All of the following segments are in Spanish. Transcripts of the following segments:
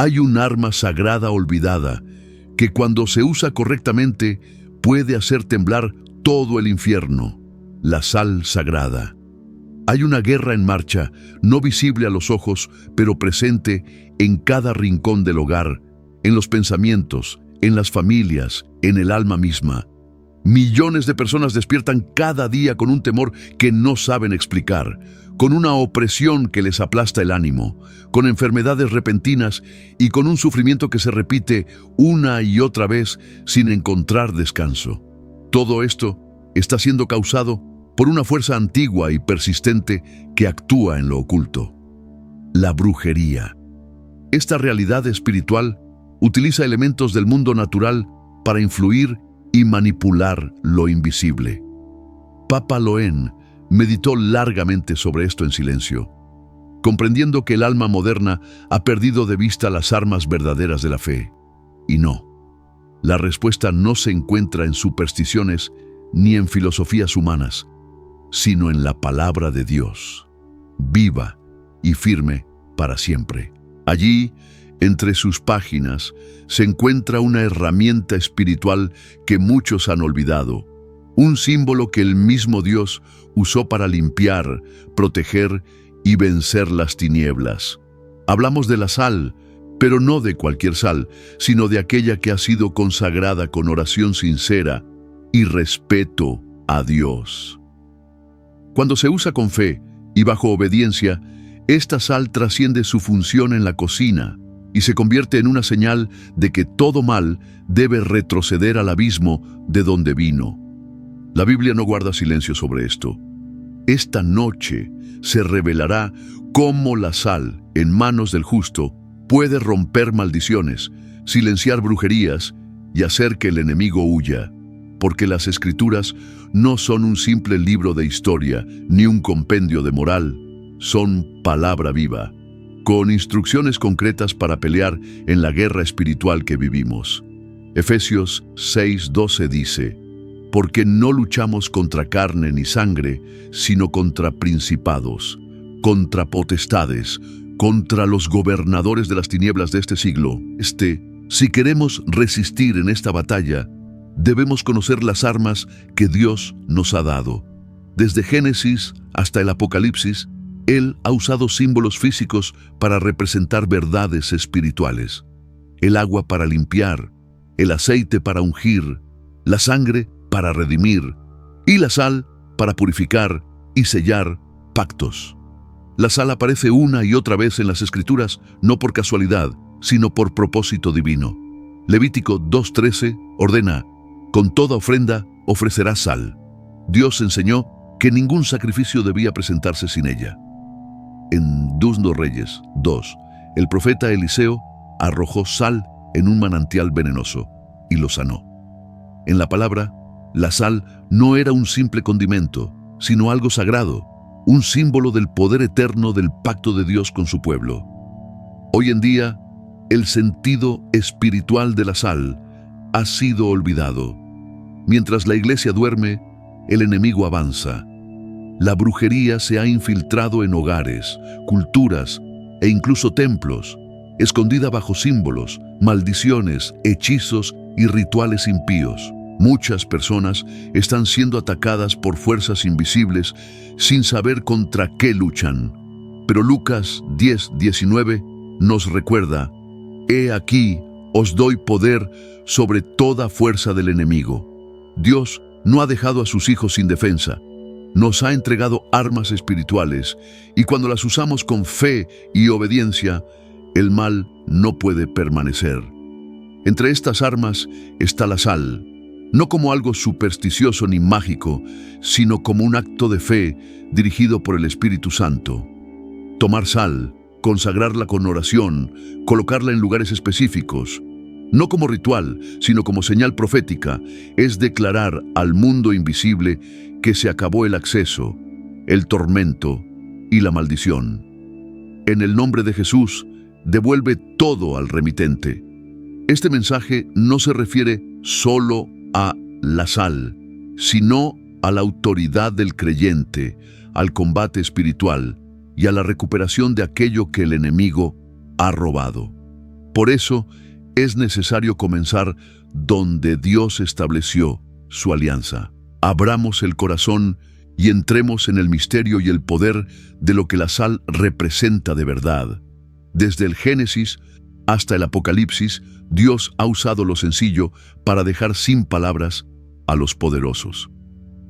Hay un arma sagrada olvidada que cuando se usa correctamente puede hacer temblar todo el infierno: la sal sagrada. Hay una guerra en marcha, no visible a los ojos, pero presente en cada rincón del hogar, en los pensamientos, en las familias, en el alma misma. Millones de personas despiertan cada día con un temor que no saben explicar, con una opresión que les aplasta el ánimo, con enfermedades repentinas y con un sufrimiento que se repite una y otra vez sin encontrar descanso. Todo esto está siendo causado por una fuerza antigua y persistente que actúa en lo oculto: la brujería. Esta realidad espiritual utiliza elementos del mundo natural para influir y manipular lo invisible. Papa Loen meditó largamente sobre esto en silencio, comprendiendo que el alma moderna ha perdido de vista las armas verdaderas de la fe. Y no, la respuesta no se encuentra en supersticiones ni en filosofías humanas, sino en la palabra de Dios, viva y firme para siempre. Allí, entre sus páginas, se encuentra una herramienta espiritual que muchos han olvidado, un símbolo que el mismo Dios usó para limpiar, proteger y vencer las tinieblas. Hablamos de la sal, pero no de cualquier sal, sino de aquella que ha sido consagrada con oración sincera y respeto a Dios. Cuando se usa con fe y bajo obediencia, esta sal trasciende su función en la cocina y se convierte en una señal de que todo mal debe retroceder al abismo de donde vino. La Biblia no guarda silencio sobre esto. Esta noche se revelará cómo la sal en manos del justo puede romper maldiciones, silenciar brujerías y hacer que el enemigo huya. Porque las Escrituras no son un simple libro de historia ni un compendio de moral, son palabra viva, con instrucciones concretas para pelear en la guerra espiritual que vivimos. Efesios 6:12 dice: porque no luchamos contra carne ni sangre, sino contra principados, contra potestades, contra los gobernadores de las tinieblas de este siglo. Si queremos resistir en esta batalla, debemos conocer las armas que Dios nos ha dado. Desde Génesis hasta el Apocalipsis, Él ha usado símbolos físicos para representar verdades espirituales: el agua para limpiar, el aceite para ungir, la sangre para redimir y la sal para purificar y sellar pactos. La sal aparece una y otra vez en las Escrituras, no por casualidad, sino por propósito divino. Levítico 2:13 ordena: con toda ofrenda ofrecerás sal. Dios enseñó que ningún sacrificio debía presentarse sin ella. En 2 Reyes 2, el profeta Eliseo arrojó sal en un manantial venenoso y lo sanó. En la palabra, la sal no era un simple condimento, sino algo sagrado, un símbolo del poder eterno del pacto de Dios con su pueblo. Hoy en día, el sentido espiritual de la sal ha sido olvidado. Mientras la iglesia duerme, el enemigo avanza. La brujería se ha infiltrado en hogares, culturas e incluso templos, escondida bajo símbolos, maldiciones, hechizos y rituales impíos. Muchas personas están siendo atacadas por fuerzas invisibles sin saber contra qué luchan. Pero Lucas 10:19 nos recuerda: he aquí, os doy poder sobre toda fuerza del enemigo. Dios no ha dejado a sus hijos sin defensa. Nos ha entregado armas espirituales y cuando las usamos con fe y obediencia, el mal no puede permanecer. Entre estas armas está la sal, no como algo supersticioso ni mágico, sino como un acto de fe dirigido por el Espíritu Santo. Tomar sal, consagrarla con oración, colocarla en lugares específicos, no como ritual, sino como señal profética, es declarar al mundo invisible que se acabó el acceso, el tormento y la maldición. En el nombre de Jesús, devuelve todo al remitente. Este mensaje no se refiere solo a la sal, sino a la autoridad del creyente, al combate espiritual y a la recuperación de aquello que el enemigo ha robado. Por eso es necesario comenzar donde Dios estableció su alianza. Abramos el corazón y entremos en el misterio y el poder de lo que la sal representa de verdad. Desde el Génesis hasta el Apocalipsis, Dios ha usado lo sencillo para dejar sin palabras a los poderosos.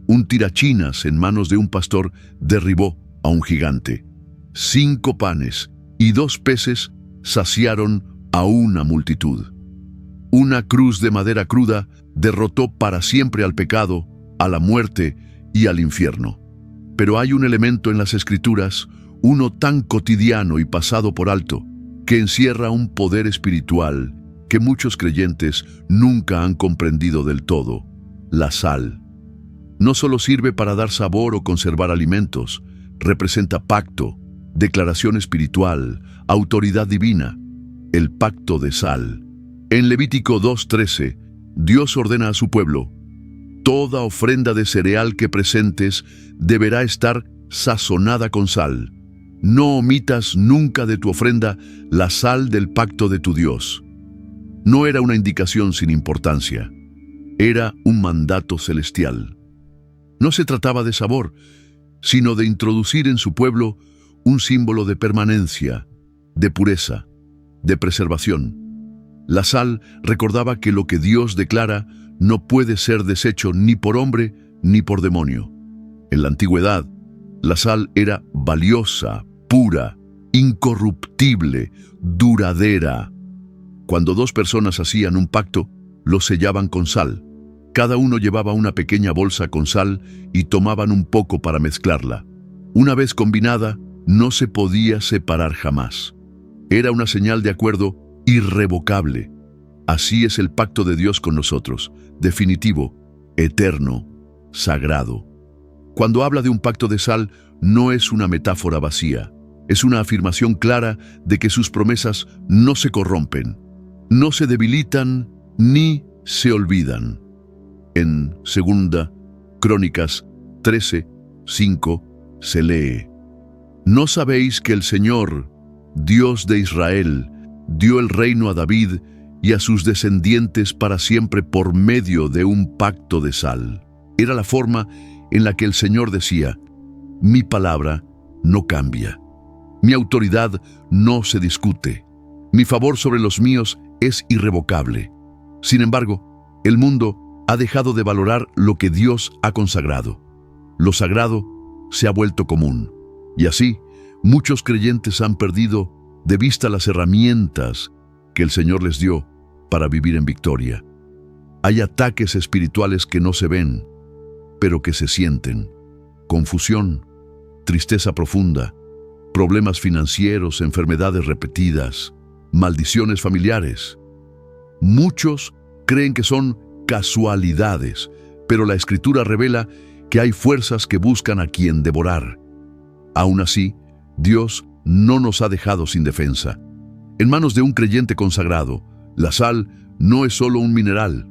Un tirachinas en manos de un pastor derribó a un gigante. 5 panes y 2 peces saciaron a una multitud. Una cruz de madera cruda derrotó para siempre al pecado, a la muerte y al infierno. Pero hay un elemento en las Escrituras, uno tan cotidiano y pasado por alto, que encierra un poder espiritual que muchos creyentes nunca han comprendido del todo: la sal. No solo sirve para dar sabor o conservar alimentos, representa pacto, declaración espiritual, autoridad divina, el pacto de sal. En Levítico 2:13, Dios ordena a su pueblo: toda ofrenda de cereal que presentes deberá estar sazonada con sal. No omitas nunca de tu ofrenda la sal del pacto de tu Dios. No era una indicación sin importancia, era un mandato celestial. No se trataba de sabor, sino de introducir en su pueblo un símbolo de permanencia, de pureza, de preservación. La sal recordaba que lo que Dios declara no puede ser deshecho ni por hombre ni por demonio. En la antigüedad, la sal era valiosa, pura, incorruptible, duradera. Cuando 2 personas hacían un pacto, lo sellaban con sal. Cada uno llevaba una pequeña bolsa con sal y tomaban un poco para mezclarla. Una vez combinada, no se podía separar jamás. Era una señal de acuerdo irrevocable. Así es el pacto de Dios con nosotros, definitivo, eterno, sagrado. Cuando habla de un pacto de sal, no es una metáfora vacía. Es una afirmación clara de que sus promesas no se corrompen, no se debilitan ni se olvidan. En 2 Crónicas 13:5 se lee: ¿no sabéis que el Señor, Dios de Israel, dio el reino a David y a sus descendientes para siempre por medio de un pacto de sal? Era la forma en la que el Señor decía: mi palabra no cambia, mi autoridad no se discute, mi favor sobre los míos es irrevocable. Sin embargo, el mundo ha dejado de valorar lo que Dios ha consagrado. Lo sagrado se ha vuelto común, y así muchos creyentes han perdido de vista las herramientas que el Señor les dio para vivir en victoria. Hay ataques espirituales que no se ven, pero que se sienten: confusión, tristeza profunda, problemas financieros, enfermedades repetidas, maldiciones familiares. Muchos creen que son casualidades, pero la Escritura revela que hay fuerzas que buscan a quien devorar. Aún así, Dios no nos ha dejado sin defensa. En manos de un creyente consagrado, la sal no es solo un mineral,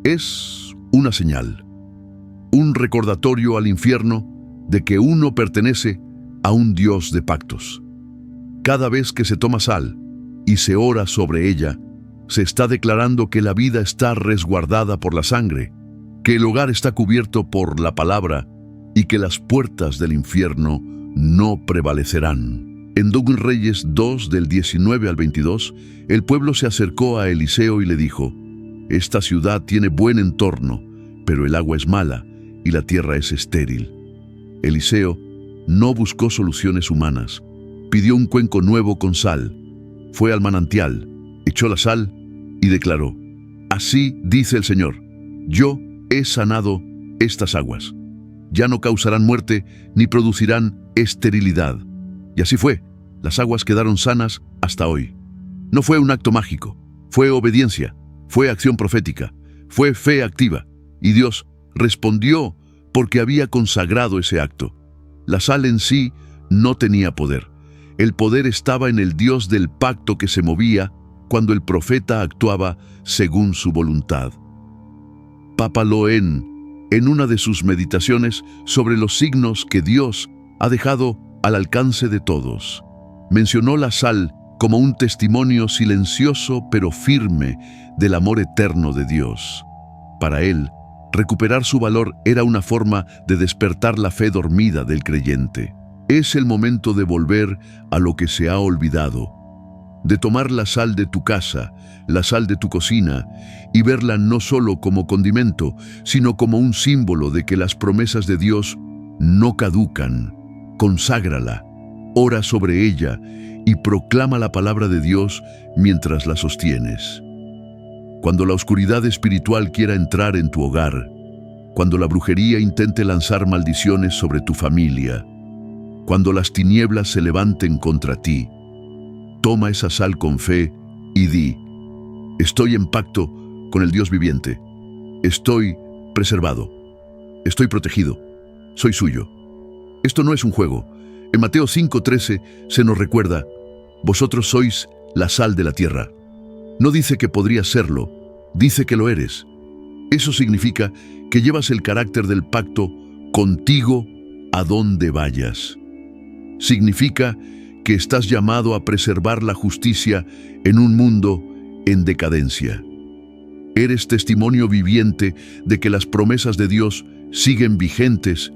es una señal, un recordatorio al infierno de que uno pertenece a un Dios de pactos. Cada vez que se toma sal y se ora sobre ella, se está declarando que la vida está resguardada por la sangre, que el hogar está cubierto por la palabra y que las puertas del infierno no prevalecerán. En 2 Reyes 2, del 19 al 22, el pueblo se acercó a Eliseo y le dijo: esta ciudad tiene buen entorno, pero el agua es mala y la tierra es estéril. Eliseo no buscó soluciones humanas. Pidió un cuenco nuevo con sal. Fue al manantial, echó la sal y declaró: así dice el Señor, yo he sanado estas aguas. Ya no causarán muerte ni producirán esterilidad. Y así fue. Las aguas quedaron sanas hasta hoy. No fue un acto mágico, fue obediencia, fue acción profética, fue fe activa. Y Dios respondió porque había consagrado ese acto. La sal en sí no tenía poder. El poder estaba en el Dios del pacto que se movía cuando el profeta actuaba según su voluntad. Papa Loen, en una de sus meditaciones sobre los signos que Dios ha dejado al alcance de todos, mencionó la sal como un testimonio silencioso pero firme del amor eterno de Dios. Para él, recuperar su valor era una forma de despertar la fe dormida del creyente. Es el momento de volver a lo que se ha olvidado, de tomar la sal de tu casa, la sal de tu cocina, y verla no solo como condimento, sino como un símbolo de que las promesas de Dios no caducan. Conságrala, ora sobre ella y proclama la palabra de Dios mientras la sostienes. Cuando la oscuridad espiritual quiera entrar en tu hogar, cuando la brujería intente lanzar maldiciones sobre tu familia, cuando las tinieblas se levanten contra ti, toma esa sal con fe y di: estoy en pacto con el Dios viviente. Estoy preservado. Estoy protegido. Soy suyo. Esto no es un juego. En Mateo 5:13 se nos recuerda: vosotros sois la sal de la tierra. No dice que podrías serlo, dice que lo eres. Eso significa que llevas el carácter del pacto contigo a donde vayas. Significa que estás llamado a preservar la justicia en un mundo en decadencia. Eres testimonio viviente de que las promesas de Dios siguen vigentes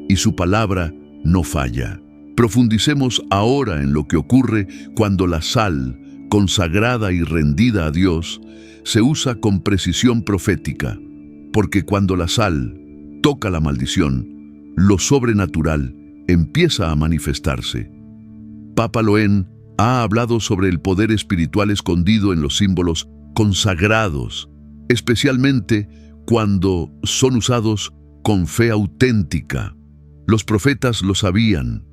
y su palabra no falla. Profundicemos ahora en lo que ocurre cuando la sal, consagrada y rendida a Dios, se usa con precisión profética, porque cuando la sal toca la maldición, lo sobrenatural empieza a manifestarse. Papa Loen ha hablado sobre el poder espiritual escondido en los símbolos consagrados, especialmente cuando son usados con fe auténtica. Los profetas lo sabían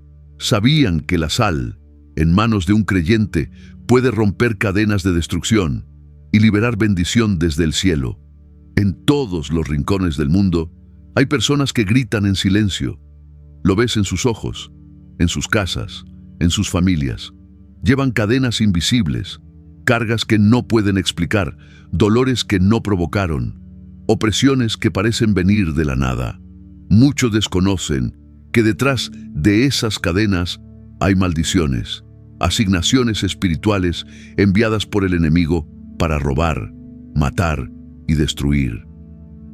que la sal, en manos de un creyente, puede romper cadenas de destrucción y liberar bendición desde el cielo. En todos los rincones del mundo hay personas que gritan en silencio. Lo ves en sus ojos, en sus casas, en sus familias. Llevan cadenas invisibles, cargas que no pueden explicar, dolores que no provocaron, opresiones que parecen venir de la nada. Muchos desconocen que detrás de esas cadenas hay maldiciones, asignaciones espirituales enviadas por el enemigo para robar, matar y destruir.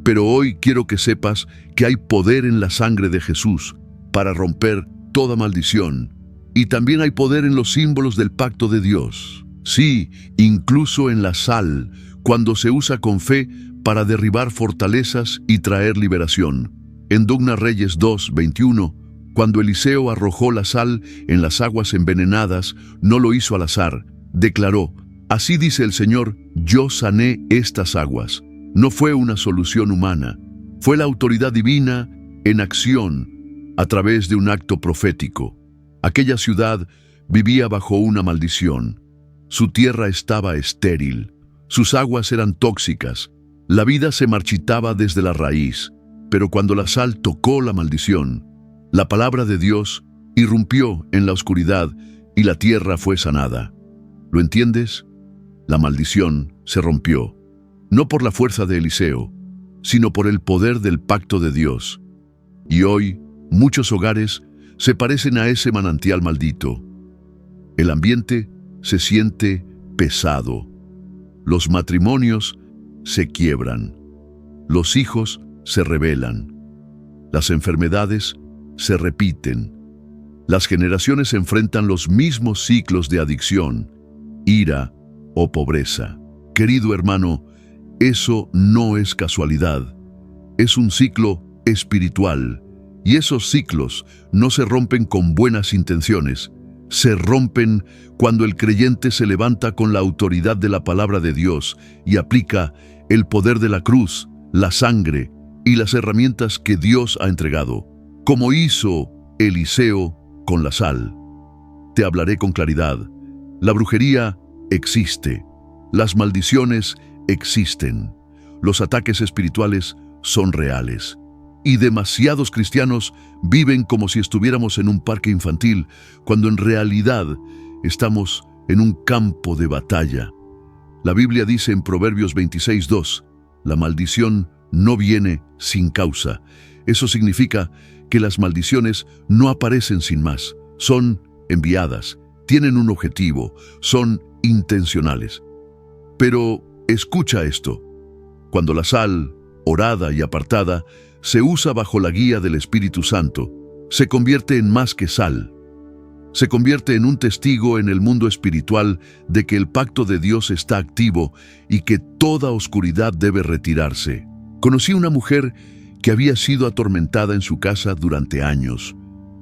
Pero hoy quiero que sepas que hay poder en la sangre de Jesús para romper toda maldición, y también hay poder en los símbolos del pacto de Dios. Sí, incluso en la sal, cuando se usa con fe para derribar fortalezas y traer liberación. En Dugna Reyes 2:21, cuando Eliseo arrojó la sal en las aguas envenenadas, no lo hizo al azar. Declaró: así dice el Señor, yo sané estas aguas. No fue una solución humana, fue la autoridad divina en acción a través de un acto profético. Aquella ciudad vivía bajo una maldición. Su tierra estaba estéril, sus aguas eran tóxicas, la vida se marchitaba desde la raíz. Pero cuando la sal tocó la maldición, la palabra de Dios irrumpió en la oscuridad y la tierra fue sanada. ¿Lo entiendes? La maldición se rompió, no por la fuerza de Eliseo, sino por el poder del pacto de Dios. Y hoy, muchos hogares se parecen a ese manantial maldito. El ambiente se siente pesado. Los matrimonios se quiebran. Los hijos se rebelan. Las enfermedades se repiten. Las generaciones enfrentan los mismos ciclos de adicción, ira o pobreza. Querido hermano, eso no es casualidad. Es un ciclo espiritual. Y esos ciclos no se rompen con buenas intenciones. Se rompen cuando el creyente se levanta con la autoridad de la palabra de Dios y aplica el poder de la cruz, la sangre y las herramientas que Dios ha entregado, como hizo Eliseo con la sal. Te hablaré con claridad. La brujería existe. Las maldiciones existen. Los ataques espirituales son reales. Y demasiados cristianos viven como si estuviéramos en un parque infantil, cuando en realidad estamos en un campo de batalla. La Biblia dice en Proverbios 26:2, la maldición no viene sin causa. Eso significa que las maldiciones no aparecen sin más, son enviadas. tienen un objetivo, son intencionales. Pero escucha esto: cuando la sal, orada y apartada, se usa bajo la guía del Espíritu Santo, se convierte en más que sal. Se convierte en un testigo en el mundo espiritual de que el pacto de Dios está activo y que toda oscuridad debe retirarse. Conocí una mujer que había sido atormentada en su casa durante años.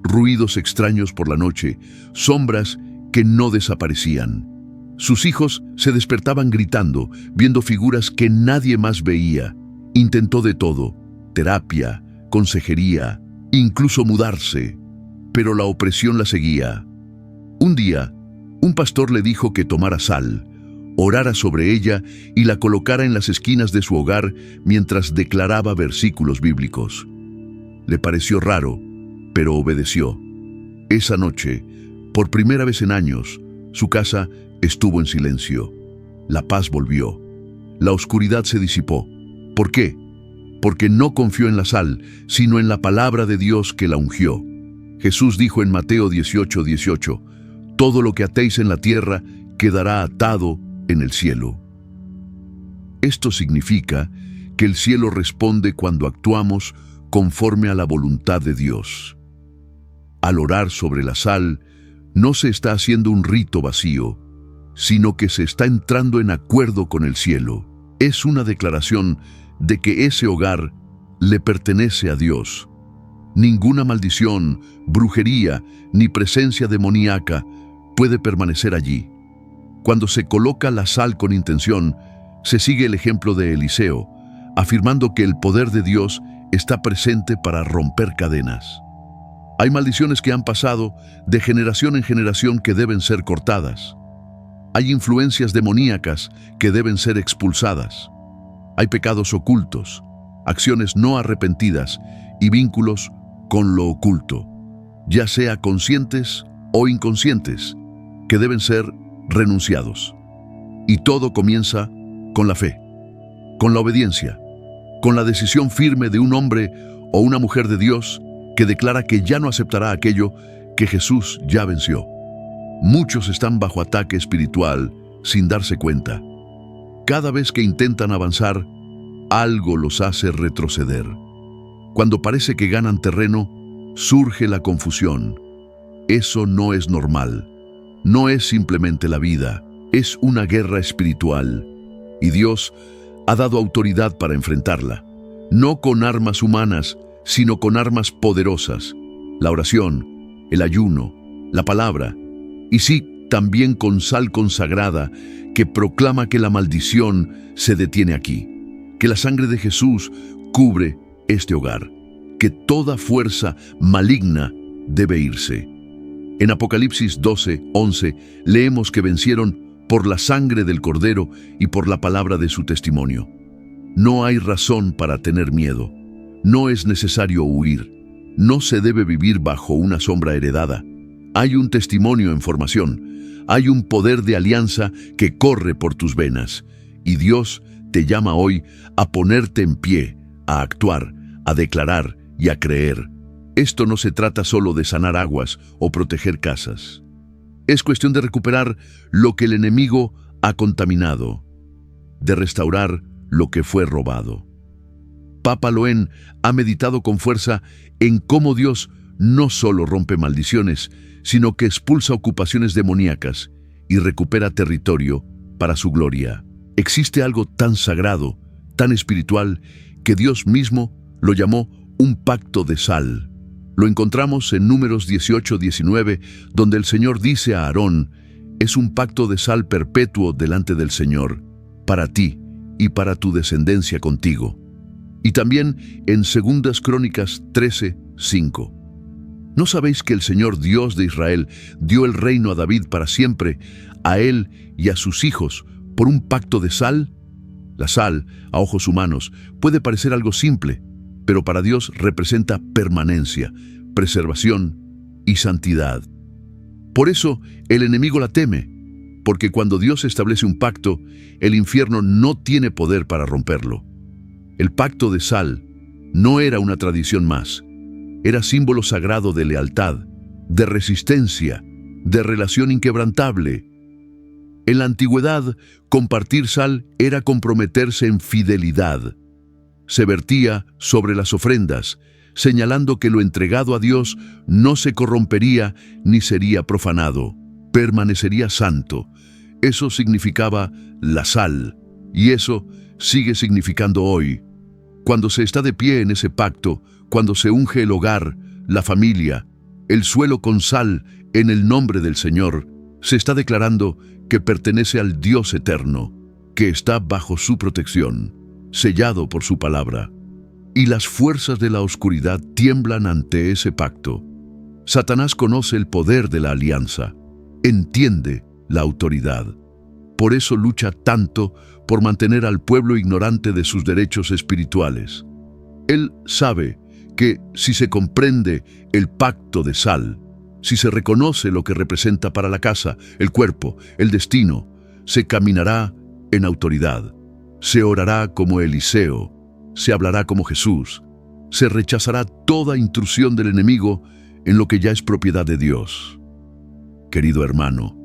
Ruidos extraños por la noche, sombras que no desaparecían. Sus hijos se despertaban gritando, viendo figuras que nadie más veía. Intentó de todo: terapia, consejería, incluso mudarse. Pero la opresión la seguía. Un día, un pastor le dijo que tomara sal, orara sobre ella y la colocara en las esquinas de su hogar mientras declaraba versículos bíblicos. Le pareció raro, pero obedeció. Esa noche, por primera vez en años, su casa estuvo en silencio. La paz volvió. La oscuridad se disipó. ¿Por qué? Porque no confió en la sal, sino en la palabra de Dios que la ungió. Jesús dijo en Mateo 18:18, todo lo que atéis en la tierra quedará atado en el cielo. Esto significa que el cielo responde cuando actuamos conforme a la voluntad de Dios. Al orar sobre la sal, no se está haciendo un rito vacío, sino que se está entrando en acuerdo con el cielo. Es una declaración de que ese hogar le pertenece a Dios. Ninguna maldición, brujería, ni presencia demoníaca puede permanecer allí. Cuando se coloca la sal con intención, se sigue el ejemplo de Eliseo, afirmando que el poder de Dios está presente para romper cadenas. Hay maldiciones que han pasado de generación en generación que deben ser cortadas. Hay influencias demoníacas que deben ser expulsadas. Hay pecados ocultos, acciones no arrepentidas y vínculos con lo oculto, ya sea conscientes o inconscientes, que deben ser renunciados. Y todo comienza con la fe, con la obediencia, con la decisión firme de un hombre o una mujer de Dios que declara que ya no aceptará aquello que Jesús ya venció. Muchos están bajo ataque espiritual sin darse cuenta. Cada vez que intentan avanzar, algo los hace retroceder. Cuando parece que ganan terreno, surge la confusión. Eso no es normal. No es simplemente la vida, es una guerra espiritual. Y Dios ha dado autoridad para enfrentarla. No con armas humanas, sino con armas poderosas. La oración, el ayuno, la palabra. Y sí, también con sal consagrada que proclama que la maldición se detiene aquí. Que la sangre de Jesús cubre este hogar, que toda fuerza maligna debe irse. En Apocalipsis 12:11 leemos que vencieron por la sangre del Cordero y por la palabra de su testimonio. No hay razón para tener miedo. No es necesario huir. No se debe vivir bajo una sombra heredada. Hay un testimonio en formación. Hay un poder de alianza que corre por tus venas. Y Dios te llama hoy a ponerte en pie, a actuar, a declarar y a creer. Esto no se trata solo de sanar aguas o proteger casas. Es cuestión de recuperar lo que el enemigo ha contaminado, de restaurar lo que fue robado. Papa Loen ha meditado con fuerza en cómo Dios no solo rompe maldiciones, sino que expulsa ocupaciones demoníacas y recupera territorio para su gloria. Existe algo tan sagrado, tan espiritual, que Dios mismo lo llamó un pacto de sal. Lo encontramos en Números 18:19, donde el Señor dice a Aarón: es un pacto de sal perpetuo delante del Señor, para ti y para tu descendencia contigo. Y también en 2 Crónicas 13:5. ¿No sabéis que el Señor Dios de Israel dio el reino a David para siempre, a él y a sus hijos, por un pacto de sal? La sal, a ojos humanos, puede parecer algo simple, pero para Dios representa permanencia, preservación y santidad. Por eso el enemigo la teme, porque cuando Dios establece un pacto, el infierno no tiene poder para romperlo. El pacto de sal no era una tradición más, era símbolo sagrado de lealtad, de resistencia de relación inquebrantable. En la antigüedad, compartir sal era comprometerse en fidelidad. Se vertía sobre las ofrendas, señalando que lo entregado a Dios no se corrompería ni sería profanado, permanecería santo. Eso significaba la sal, y eso sigue significando hoy. Cuando se está de pie en ese pacto, cuando se unge el hogar, la familia, el suelo con sal en el nombre del Señor, se está declarando que pertenece al Dios eterno, que está bajo su protección, sellado por su palabra. Y las fuerzas de la oscuridad tiemblan ante ese pacto. Satanás conoce el poder de la alianza, entiende la autoridad. Por eso lucha tanto por mantener al pueblo ignorante de sus derechos espirituales. Él sabe que si se comprende el pacto de sal, si se reconoce lo que representa para la casa, el cuerpo, el destino, se caminará en autoridad, se orará como Eliseo, se hablará como Jesús, se rechazará toda intrusión del enemigo en lo que ya es propiedad de Dios. Querido hermano,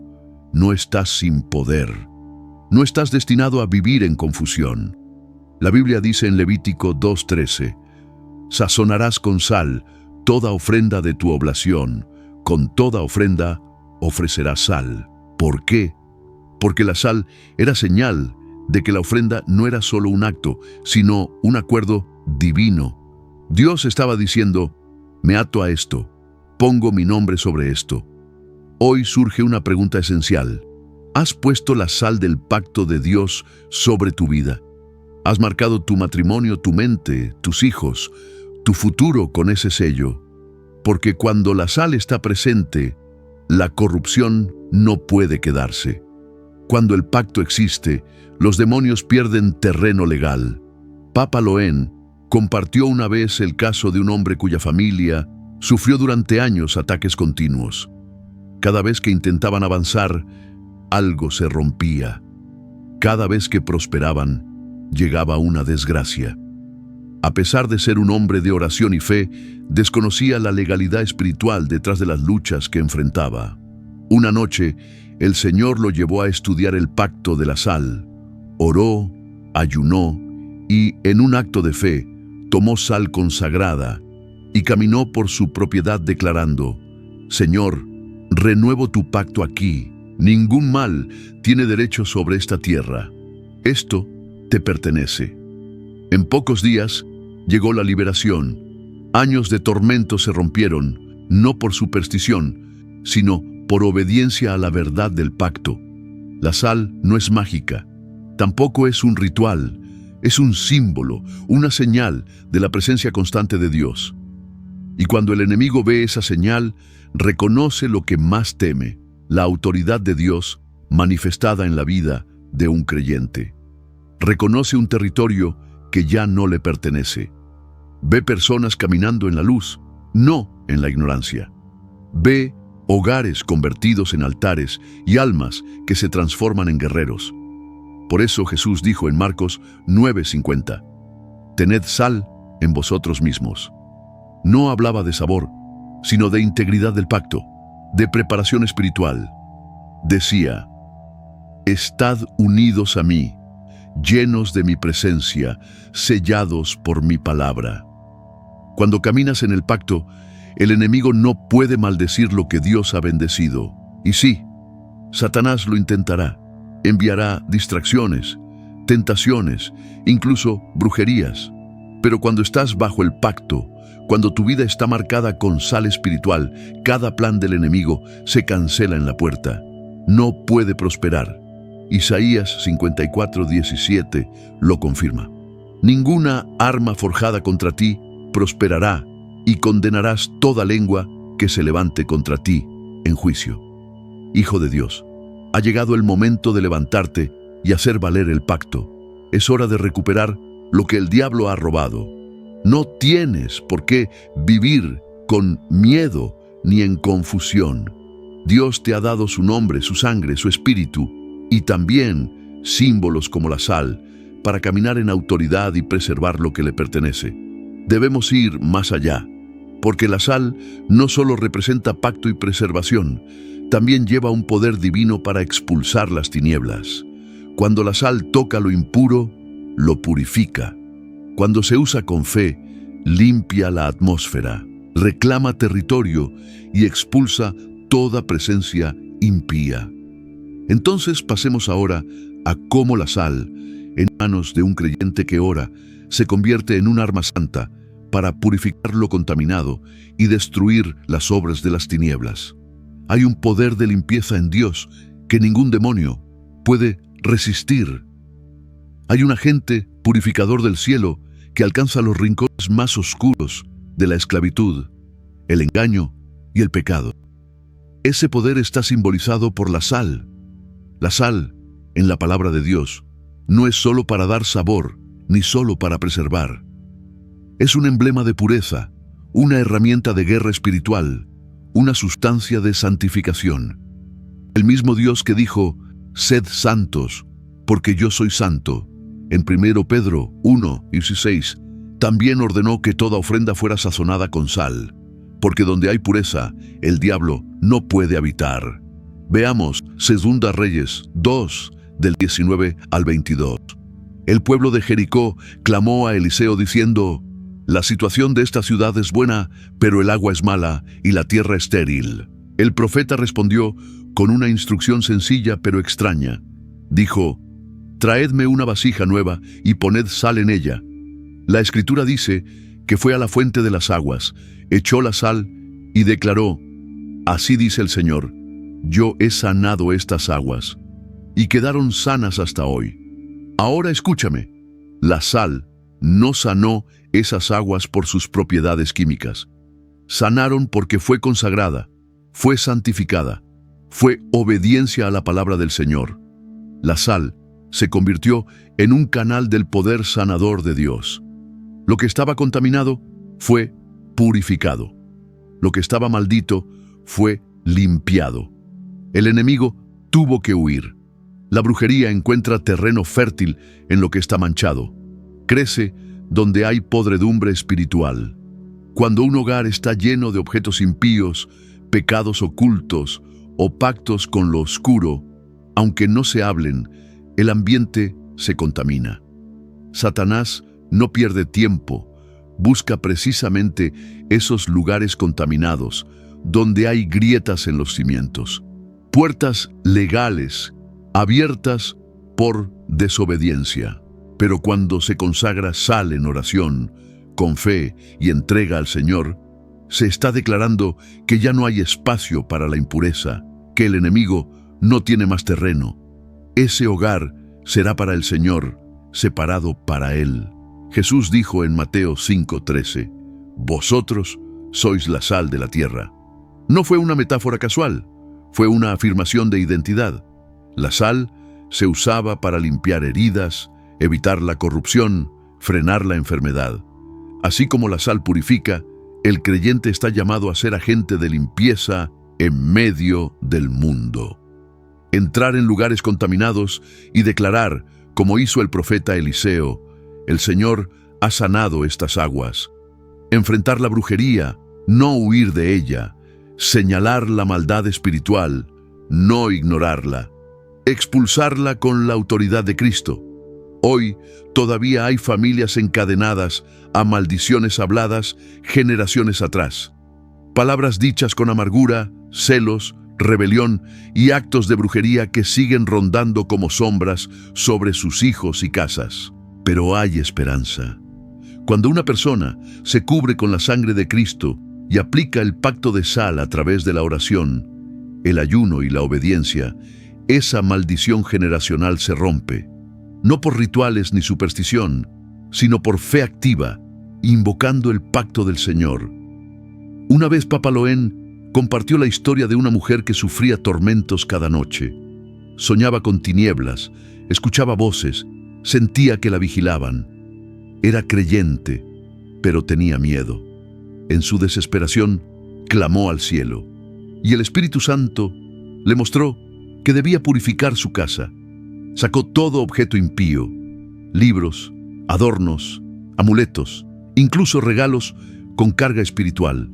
no estás sin poder, no estás destinado a vivir en confusión. La Biblia dice en Levítico 2:13, sazonarás con sal toda ofrenda de tu oblación, con toda ofrenda ofrecerás sal. ¿Por qué? Porque la sal era señal de que la ofrenda no era solo un acto, sino un acuerdo divino. Dios estaba diciendo, me ato a esto, pongo mi nombre sobre esto. Hoy surge una pregunta esencial. ¿Has puesto la sal del pacto de Dios sobre tu vida? ¿Has marcado tu matrimonio, tu mente, tus hijos, tu futuro con ese sello? Porque cuando la sal está presente, la corrupción no puede quedarse. Cuando el pacto existe, los demonios pierden terreno legal. Papa Loen compartió una vez el caso de un hombre cuya familia sufrió durante años ataques continuos. Cada vez que intentaban avanzar, algo se rompía. Cada vez que prosperaban, llegaba una desgracia. A pesar de ser un hombre de oración y fe, desconocía la legalidad espiritual detrás de las luchas que enfrentaba. Una noche, el Señor lo llevó a estudiar el pacto de la sal. Oró, ayunó y, en un acto de fe, tomó sal consagrada y caminó por su propiedad declarando, Señor, renuevo tu pacto aquí. Ningún mal tiene derecho sobre esta tierra. Esto te pertenece. En pocos días llegó la liberación. Años de tormento se rompieron, no por superstición, sino por obediencia a la verdad del pacto. La sal no es mágica, tampoco es un ritual, es un símbolo, una señal de la presencia constante de Dios. Y cuando el enemigo ve esa señal, reconoce lo que más teme, la autoridad de Dios manifestada en la vida de un creyente. Reconoce un territorio que ya no le pertenece. Ve personas caminando en la luz, no en la ignorancia. Ve hogares convertidos en altares y almas que se transforman en guerreros. Por eso Jesús dijo en Marcos 9:50, «Tened sal en vosotros mismos». No hablaba de sabor, sino de integridad del pacto, de preparación espiritual. Decía, «Estad unidos a mí, llenos de mi presencia, sellados por mi palabra». Cuando caminas en el pacto, el enemigo no puede maldecir lo que Dios ha bendecido. Y sí, Satanás lo intentará. Enviará distracciones, tentaciones, incluso brujerías. Pero cuando estás bajo el pacto, cuando tu vida está marcada con sal espiritual, cada plan del enemigo se cancela en la puerta. No puede prosperar. Isaías 54:17 lo confirma. Ninguna arma forjada contra ti prosperará y condenarás toda lengua que se levante contra ti en juicio. Hijo de Dios, ha llegado el momento de levantarte y hacer valer el pacto. Es hora de recuperar lo que el diablo ha robado. No tienes por qué vivir con miedo ni en confusión. Dios te ha dado su nombre, su sangre, su espíritu y también símbolos como la sal para caminar en autoridad y preservar lo que le pertenece. Debemos ir más allá, porque la sal no solo representa pacto y preservación, también lleva un poder divino para expulsar las tinieblas. Cuando la sal toca lo impuro, lo purifica. Cuando se usa con fe, limpia la atmósfera, reclama territorio y expulsa toda presencia impía. Entonces pasemos ahora a cómo la sal, en manos de un creyente que ora, se convierte en un arma santa para purificar lo contaminado y destruir las obras de las tinieblas. Hay un poder de limpieza en Dios que ningún demonio puede resistir. Hay un agente purificador del cielo que alcanza los rincones más oscuros de la esclavitud, el engaño y el pecado. Ese poder está simbolizado por la sal. La sal, en la palabra de Dios, no es solo para dar sabor, ni solo para preservar. Es un emblema de pureza, una herramienta de guerra espiritual, una sustancia de santificación. El mismo Dios que dijo, «Sed santos, porque yo soy santo», en 1 Pedro 1:16, también ordenó que toda ofrenda fuera sazonada con sal, porque donde hay pureza, el diablo no puede habitar. Veamos 2 Reyes 2, del 19 al 22. El pueblo de Jericó clamó a Eliseo diciendo, «La situación de esta ciudad es buena, pero el agua es mala y la tierra estéril». El profeta respondió con una instrucción sencilla pero extraña. Dijo, «Traedme una vasija nueva y poned sal en ella». La Escritura dice que fue a la fuente de las aguas, echó la sal y declaró, «Así dice el Señor, yo he sanado estas aguas», y quedaron sanas hasta hoy. Ahora escúchame, la sal no sanó esas aguas por sus propiedades químicas. Sanaron porque fue consagrada, fue santificada, fue obediencia a la palabra del Señor. La sal se convirtió en un canal del poder sanador de Dios. Lo que estaba contaminado fue purificado. Lo que estaba maldito fue limpiado. El enemigo tuvo que huir. La brujería encuentra terreno fértil en lo que está manchado. Crece donde hay podredumbre espiritual. Cuando un hogar está lleno de objetos impíos, pecados ocultos o pactos con lo oscuro, aunque no se hablen, el ambiente se contamina. Satanás no pierde tiempo, busca precisamente esos lugares contaminados, donde hay grietas en los cimientos, puertas legales abiertas por desobediencia. Pero cuando se consagra sal en oración, con fe y entrega al Señor, se está declarando que ya no hay espacio para la impureza, que el enemigo no tiene más terreno. Ese hogar será para el Señor, separado para Él. Jesús dijo en Mateo 5:13, «Vosotros sois la sal de la tierra». No fue una metáfora casual, fue una afirmación de identidad. La sal se usaba para limpiar heridas, evitar la corrupción, frenar la enfermedad. Así como la sal purifica, el creyente está llamado a ser agente de limpieza en medio del mundo. Entrar en lugares contaminados y declarar, como hizo el profeta Eliseo, «El Señor ha sanado estas aguas». Enfrentar la brujería, no huir de ella. Señalar la maldad espiritual, no ignorarla. Expulsarla con la autoridad de Cristo. Hoy todavía hay familias encadenadas a maldiciones habladas generaciones atrás. Palabras dichas con amargura, celos, rebelión y actos de brujería que siguen rondando como sombras sobre sus hijos y casas. Pero hay esperanza. Cuando una persona se cubre con la sangre de Cristo y aplica el pacto de sal a través de la oración, el ayuno y la obediencia, esa maldición generacional se rompe, no por rituales ni superstición, sino por fe activa, invocando el pacto del Señor. Una vez Papa Loen compartió la historia de una mujer que sufría tormentos cada noche. Soñaba con tinieblas, escuchaba voces, sentía que la vigilaban. Era creyente, pero tenía miedo. En su desesperación, clamó al cielo, y el Espíritu Santo le mostró que debía purificar su casa. Sacó todo objeto impío, libros, adornos, amuletos, incluso regalos con carga espiritual.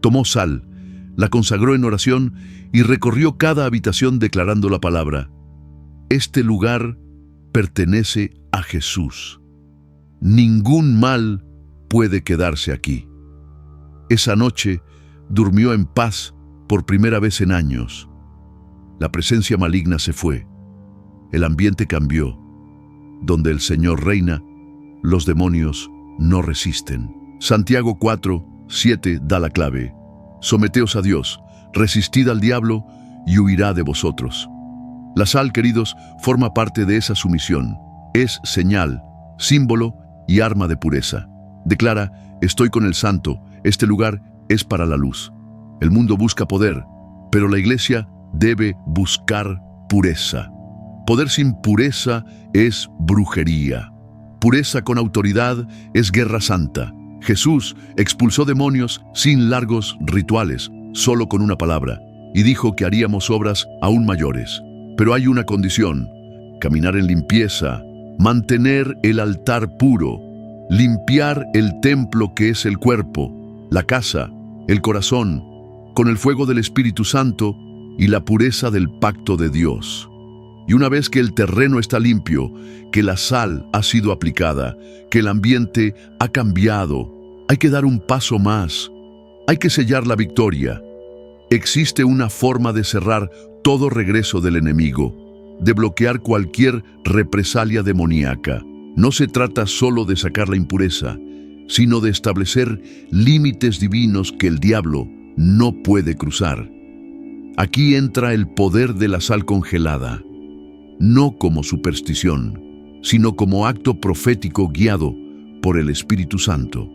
Tomó sal, la consagró en oración y recorrió cada habitación declarando la palabra: este lugar pertenece a Jesús. Ningún mal puede quedarse aquí. Esa noche durmió en paz por primera vez en años. La presencia maligna se fue. El ambiente cambió. Donde el Señor reina, los demonios no resisten. Santiago 4:7 da la clave. Someteos a Dios, resistid al diablo y huirá de vosotros. La sal, queridos, forma parte de esa sumisión. Es señal, símbolo y arma de pureza. Declara: estoy con el santo, este lugar es para la luz. El mundo busca poder, pero la iglesia debe buscar pureza. Poder sin pureza es brujería. Pureza con autoridad es guerra santa. Jesús expulsó demonios sin largos rituales, solo con una palabra, y dijo que haríamos obras aún mayores. Pero hay una condición: caminar en limpieza, mantener el altar puro, limpiar el templo que es el cuerpo, la casa, el corazón, con el fuego del Espíritu Santo y la pureza del pacto de Dios. Y una vez que el terreno está limpio, que la sal ha sido aplicada, que el ambiente ha cambiado, hay que dar un paso más. Hay que sellar la victoria. Existe una forma de cerrar todo regreso del enemigo, de bloquear cualquier represalia demoníaca. No se trata solo de sacar la impureza, sino de establecer límites divinos que el diablo no puede cruzar. Aquí entra el poder de la sal congelada, no como superstición, sino como acto profético guiado por el Espíritu Santo.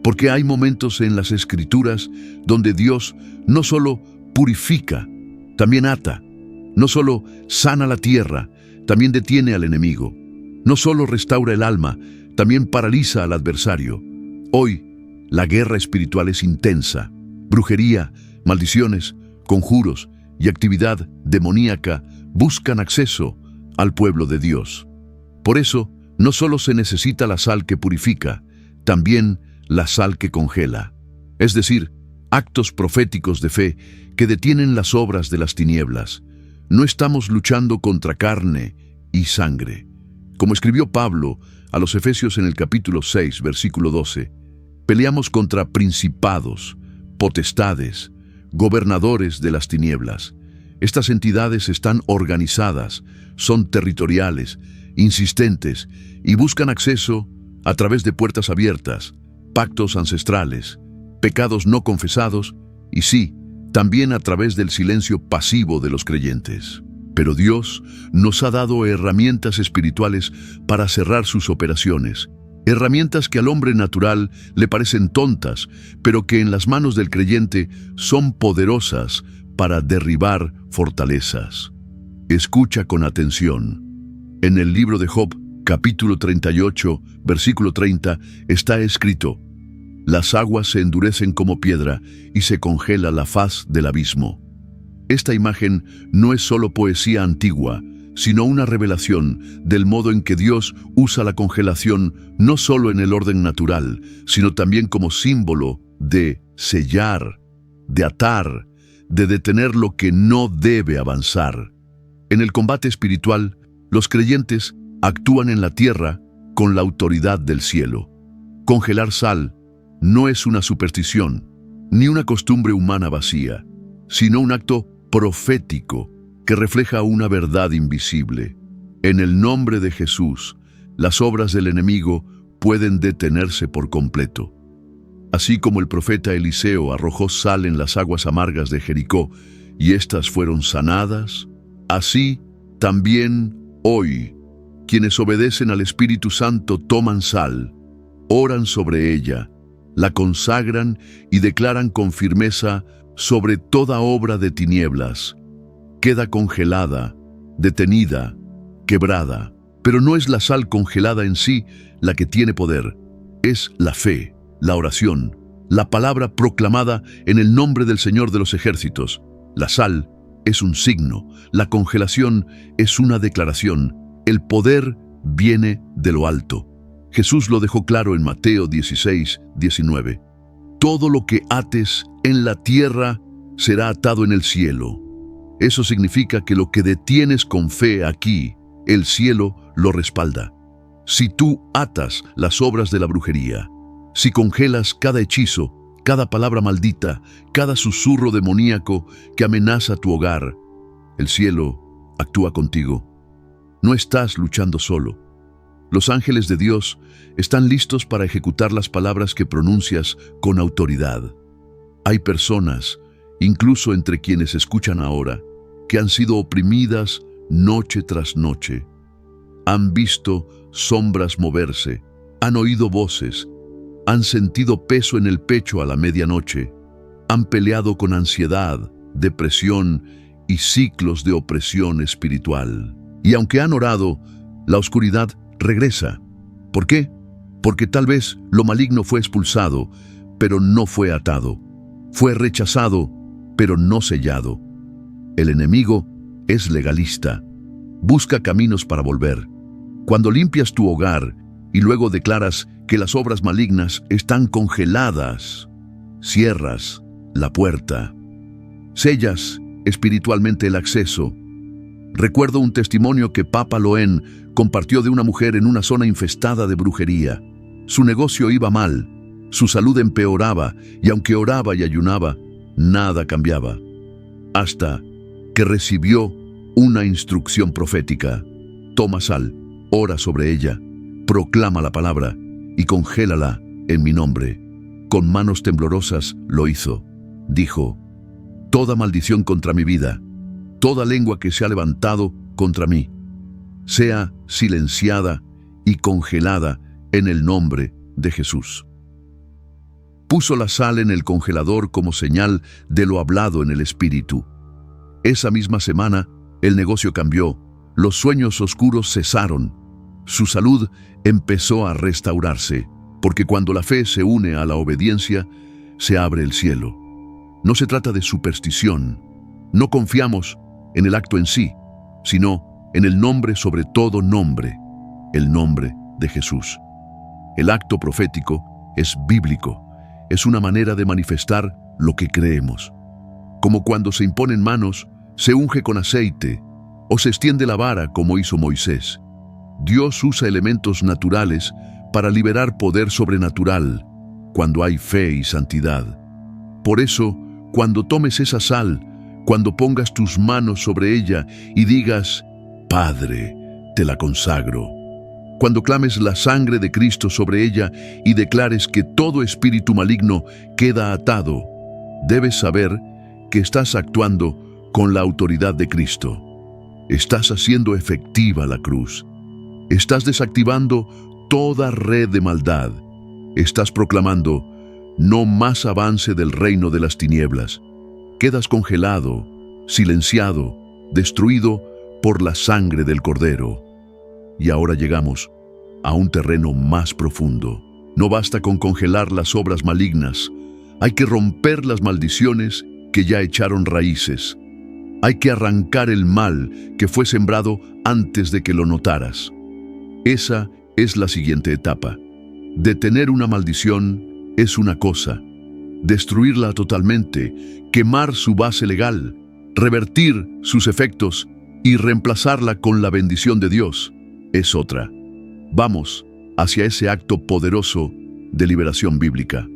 Porque hay momentos en las Escrituras donde Dios no solo purifica, también ata. No solo sana la tierra, también detiene al enemigo. No solo restaura el alma, también paraliza al adversario. Hoy, la guerra espiritual es intensa. Brujería, maldiciones, conjuros y actividad demoníaca buscan acceso al pueblo de Dios. Por eso, no solo se necesita la sal que purifica, también la sal que congela. Es decir, actos proféticos de fe que detienen las obras de las tinieblas. No estamos luchando contra carne y sangre. Como escribió Pablo a los Efesios en el capítulo 6, versículo 12, peleamos contra principados, potestades, gobernadores de las tinieblas. Estas entidades están organizadas, son territoriales, insistentes y buscan acceso a través de puertas abiertas, pactos ancestrales, pecados no confesados y sí, también a través del silencio pasivo de los creyentes. Pero Dios nos ha dado herramientas espirituales para cerrar sus operaciones, herramientas que al hombre natural le parecen tontas, pero que en las manos del creyente son poderosas para derribar fortalezas. Escucha con atención. En el libro de Job, capítulo 38, versículo 30, está escrito: las aguas se endurecen como piedra y se congela la faz del abismo. Esta imagen no es solo poesía antigua, sino una revelación del modo en que Dios usa la congelación no solo en el orden natural, sino también como símbolo de sellar, de atar, de detener lo que no debe avanzar. En el combate espiritual, los creyentes actúan en la tierra con la autoridad del cielo. Congelar sal no es una superstición, ni una costumbre humana vacía, sino un acto profético que refleja una verdad invisible. En el nombre de Jesús, las obras del enemigo pueden detenerse por completo. Así como el profeta Eliseo arrojó sal en las aguas amargas de Jericó y éstas fueron sanadas, así también hoy, quienes obedecen al Espíritu Santo toman sal, oran sobre ella, la consagran y declaran con firmeza sobre toda obra de tinieblas. Queda congelada, detenida, quebrada. Pero no es la sal congelada en sí la que tiene poder, es la fe, la oración, la palabra proclamada en el nombre del Señor de los ejércitos. La sal es un signo, la congelación es una declaración, el poder viene de lo alto. Jesús lo dejó claro en Mateo 16, 19. Todo lo que ates en la tierra será atado en el cielo. Eso significa que lo que detienes con fe aquí, el cielo lo respalda. Si tú atas las obras de la brujería, si congelas cada hechizo, cada palabra maldita, cada susurro demoníaco que amenaza tu hogar, el cielo actúa contigo. No estás luchando solo. Los ángeles de Dios están listos para ejecutar las palabras que pronuncias con autoridad. Hay personas, incluso entre quienes escuchan ahora, que han sido oprimidas noche tras noche. Han visto sombras moverse, han oído voces, han sentido peso en el pecho a la medianoche, han peleado con ansiedad, depresión y ciclos de opresión espiritual. Y aunque han orado, la oscuridad regresa. ¿Por qué? Porque tal vez lo maligno fue expulsado, pero no fue atado. Fue rechazado, pero no sellado. El enemigo es legalista. Busca caminos para volver. Cuando limpias tu hogar y luego declaras que las obras malignas están congeladas, cierras la puerta. Sellas espiritualmente el acceso. Recuerdo un testimonio que Papa Loen compartió de una mujer en una zona infestada de brujería. Su negocio iba mal, su salud empeoraba y aunque oraba y ayunaba, nada cambiaba. Hasta que recibió una instrucción profética. Toma sal, ora sobre ella, proclama la palabra y congélala en mi nombre. Con manos temblorosas lo hizo. Dijo: toda maldición contra mi vida, toda lengua que se ha levantado contra mí, sea silenciada y congelada en el nombre de Jesús. Puso la sal en el congelador como señal de lo hablado en el Espíritu. Esa misma semana, el negocio cambió, los sueños oscuros cesaron, su salud empezó a restaurarse, porque cuando la fe se une a la obediencia, se abre el cielo. No se trata de superstición, no confiamos en el acto en sí, sino en el nombre sobre todo nombre, el nombre de Jesús. El acto profético es bíblico, es una manera de manifestar lo que creemos. Como cuando se imponen manos, se unge con aceite o se extiende la vara como hizo Moisés. Dios usa elementos naturales para liberar poder sobrenatural cuando hay fe y santidad. Por eso, cuando tomes esa sal, cuando pongas tus manos sobre ella y digas: Padre, te la consagro. Cuando clames la sangre de Cristo sobre ella y declares que todo espíritu maligno queda atado, debes saber que estás actuando con la autoridad de Cristo. Estás haciendo efectiva la cruz. Estás desactivando toda red de maldad. Estás proclamando: no más avance del reino de las tinieblas. Quedas congelado, silenciado, destruido por la sangre del Cordero. Y ahora llegamos a un terreno más profundo. No basta con congelar las obras malignas. Hay que romper las maldiciones que ya echaron raíces. Hay que arrancar el mal que fue sembrado antes de que lo notaras. Esa es la siguiente etapa. Detener una maldición es una cosa. Destruirla totalmente, quemar su base legal, revertir sus efectos y reemplazarla con la bendición de Dios es otra. Vamos hacia ese acto poderoso de liberación bíblica.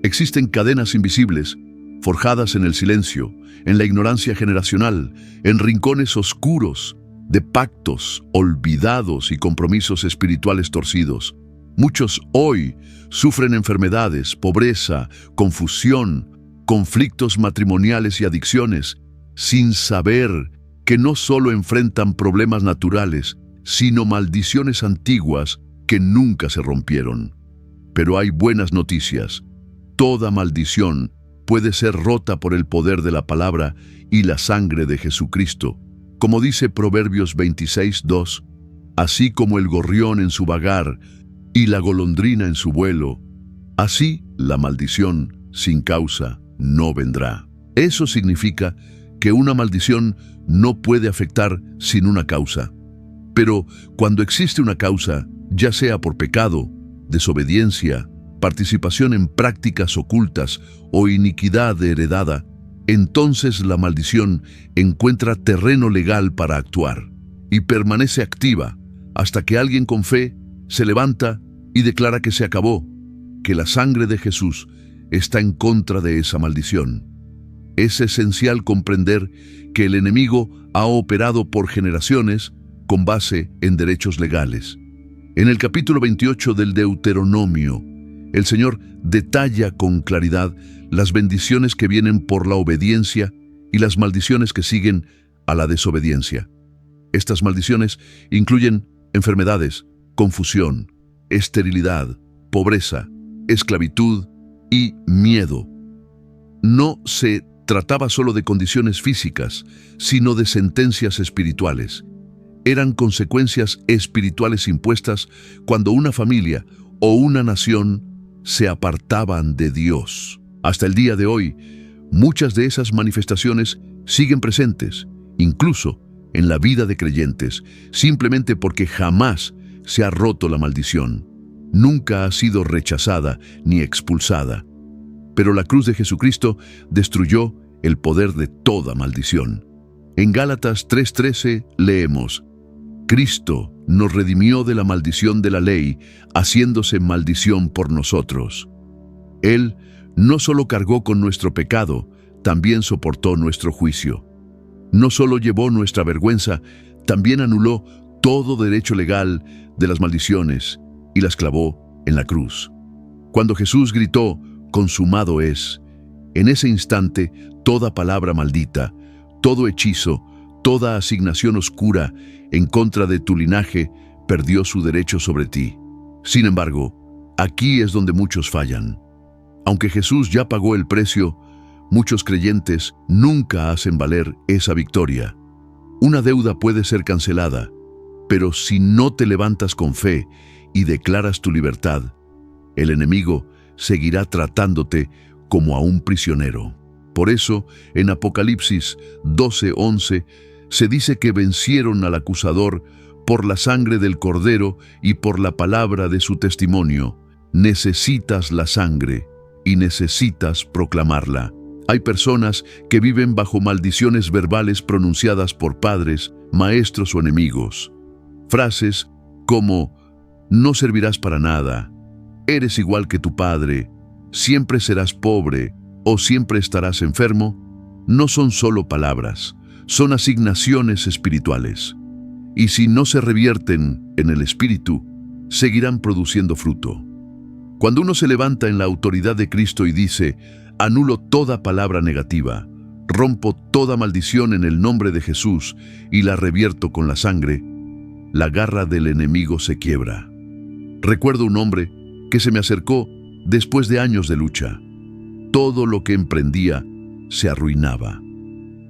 Existen cadenas invisibles, forjadas en el silencio, en la ignorancia generacional, en rincones oscuros, de pactos olvidados y compromisos espirituales torcidos. Muchos hoy sufren enfermedades, pobreza, confusión, conflictos matrimoniales y adicciones, sin saber que no solo enfrentan problemas naturales, sino maldiciones antiguas que nunca se rompieron. Pero hay buenas noticias. Toda maldición puede ser rota por el poder de la palabra y la sangre de Jesucristo. Como dice Proverbios 26:2, así como el gorrión en su vagar y la golondrina en su vuelo, así la maldición sin causa no vendrá. Eso significa que una maldición no puede afectar sin una causa. Pero cuando existe una causa, ya sea por pecado, desobediencia, participación en prácticas ocultas o iniquidad heredada, entonces la maldición encuentra terreno legal para actuar y permanece activa hasta que alguien con fe se levanta y declara que se acabó, que la sangre de Jesús está en contra de esa maldición. Es esencial comprender que el enemigo ha operado por generaciones con base en derechos legales. En el capítulo 28 del Deuteronomio, el Señor detalla con claridad las bendiciones que vienen por la obediencia y las maldiciones que siguen a la desobediencia. Estas maldiciones incluyen enfermedades, confusión, esterilidad, pobreza, esclavitud y miedo. No se trataba solo de condiciones físicas, sino de sentencias espirituales. Eran consecuencias espirituales impuestas cuando una familia o una nación se apartaban de Dios. Hasta el día de hoy, muchas de esas manifestaciones siguen presentes, incluso en la vida de creyentes, simplemente porque jamás se ha roto la maldición. Nunca ha sido rechazada ni expulsada. Pero la cruz de Jesucristo destruyó el poder de toda maldición. En Gálatas 3:13 leemos: Cristo nos redimió de la maldición de la ley, haciéndose maldición por nosotros. Él no solo cargó con nuestro pecado, también soportó nuestro juicio. No solo llevó nuestra vergüenza, también anuló todo derecho legal de las maldiciones y las clavó en la cruz. Cuando Jesús gritó, consumado es, en ese instante toda palabra maldita, todo hechizo, toda asignación oscura en contra de tu linaje perdió su derecho sobre ti. Sin embargo, aquí es donde muchos fallan. Aunque Jesús ya pagó el precio, muchos creyentes nunca hacen valer esa victoria. Una deuda puede ser cancelada, pero si no te levantas con fe y declaras tu libertad, el enemigo seguirá tratándote como a un prisionero. Por eso, en Apocalipsis 12:11, se dice que vencieron al acusador por la sangre del Cordero y por la palabra de su testimonio. Necesitas la sangre y necesitas proclamarla. Hay personas que viven bajo maldiciones verbales pronunciadas por padres, maestros o enemigos. Frases como, no servirás para nada, eres igual que tu padre, siempre serás pobre o siempre estarás enfermo, no son solo palabras, son asignaciones espirituales. Y si no se revierten en el espíritu, seguirán produciendo fruto. Cuando uno se levanta en la autoridad de Cristo y dice, anulo toda palabra negativa, rompo toda maldición en el nombre de Jesús y la revierto con la sangre, la garra del enemigo se quiebra. Recuerdo un hombre que se me acercó después de años de lucha. Todo lo que emprendía se arruinaba.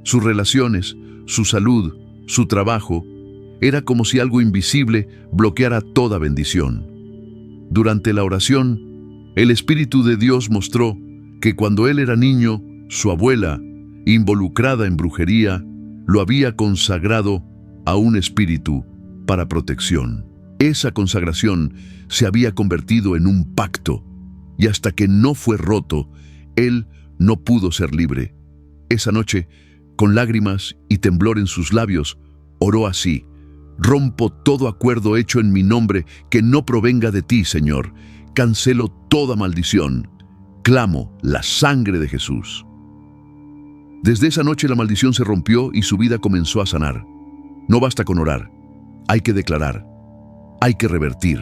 Sus relaciones, su salud, su trabajo, era como si algo invisible bloqueara toda bendición. Durante la oración, el Espíritu de Dios mostró que cuando él era niño, su abuela, involucrada en brujería, lo había consagrado a un espíritu para protección. Esa consagración se había convertido en un pacto, y hasta que no fue roto, él no pudo ser libre. Esa noche, con lágrimas y temblor en sus labios, oró así: rompo todo acuerdo hecho en mi nombre que no provenga de ti, Señor. Cancelo toda maldición. Clamo la sangre de Jesús. Desde esa noche la maldición se rompió y su vida comenzó a sanar. No basta con orar, hay que declarar, hay que revertir.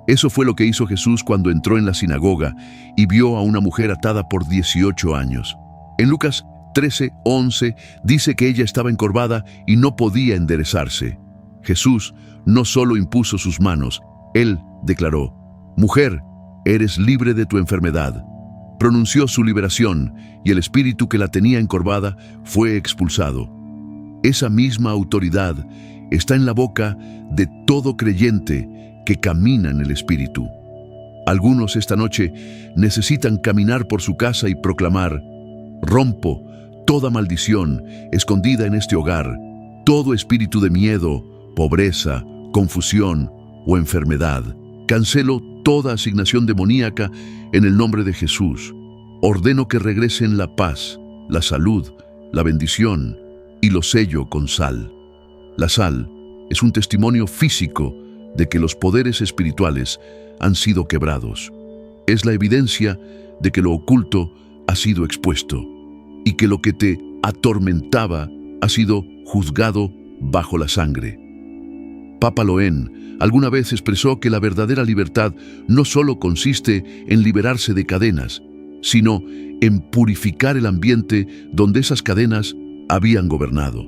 Eso fue lo que hizo Jesús cuando entró en la sinagoga y vio a una mujer atada por 18 años. En Lucas 13:11 dice que ella estaba encorvada y no podía enderezarse. Jesús no solo impuso sus manos, él declaró: mujer, eres libre de tu enfermedad. Pronunció su liberación y el espíritu que la tenía encorvada fue expulsado. Esa misma autoridad está en la boca de todo creyente que camina en el Espíritu. Algunos esta noche necesitan caminar por su casa y proclamar: rompo toda maldición escondida en este hogar, todo espíritu de miedo, pobreza, confusión o enfermedad. Cancelo toda asignación demoníaca en el nombre de Jesús. Ordeno que regresen la paz, la salud, la bendición y lo sello con sal. La sal es un testimonio físico de que los poderes espirituales han sido quebrados. Es la evidencia de que lo oculto ha sido expuesto y que lo que te atormentaba ha sido juzgado bajo la sangre. Papa Loen alguna vez expresó que la verdadera libertad no solo consiste en liberarse de cadenas, sino en purificar el ambiente donde esas cadenas habían gobernado.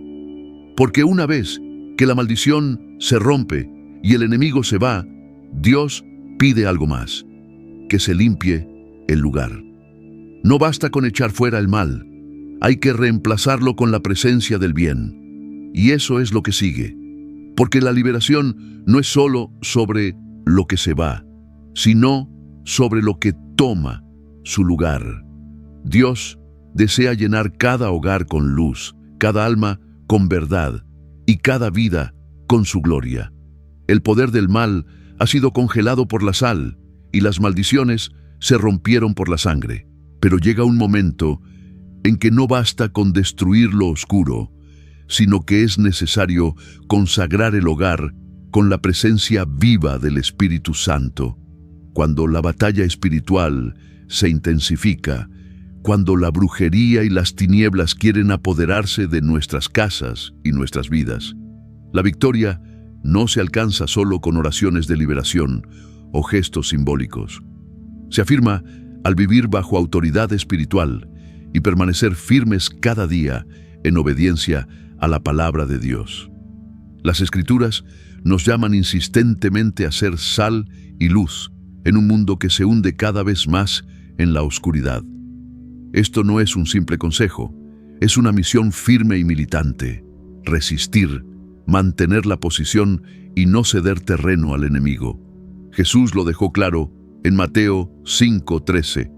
Porque una vez que la maldición se rompe y el enemigo se va, Dios pide algo más: que se limpie el lugar. No basta con echar fuera el mal, hay que reemplazarlo con la presencia del bien. Y eso es lo que sigue. Porque la liberación no es solo sobre lo que se va, sino sobre lo que toma su lugar. Dios desea llenar cada hogar con luz, cada alma con verdad y cada vida con su gloria. El poder del mal ha sido congelado por la sal y las maldiciones se rompieron por la sangre. Pero llega un momento en que no basta con destruir lo oscuro, sino que es necesario consagrar el hogar con la presencia viva del Espíritu Santo. Cuando la batalla espiritual se intensifica, cuando la brujería y las tinieblas quieren apoderarse de nuestras casas y nuestras vidas, la victoria no se alcanza solo con oraciones de liberación o gestos simbólicos. Se afirma al vivir bajo autoridad espiritual y permanecer firmes cada día en obediencia a la palabra de Dios. Las Escrituras nos llaman insistentemente a ser sal y luz en un mundo que se hunde cada vez más en la oscuridad. Esto no es un simple consejo, es una misión firme y militante: resistir, mantener la posición y no ceder terreno al enemigo. Jesús lo dejó claro en Mateo 5:13.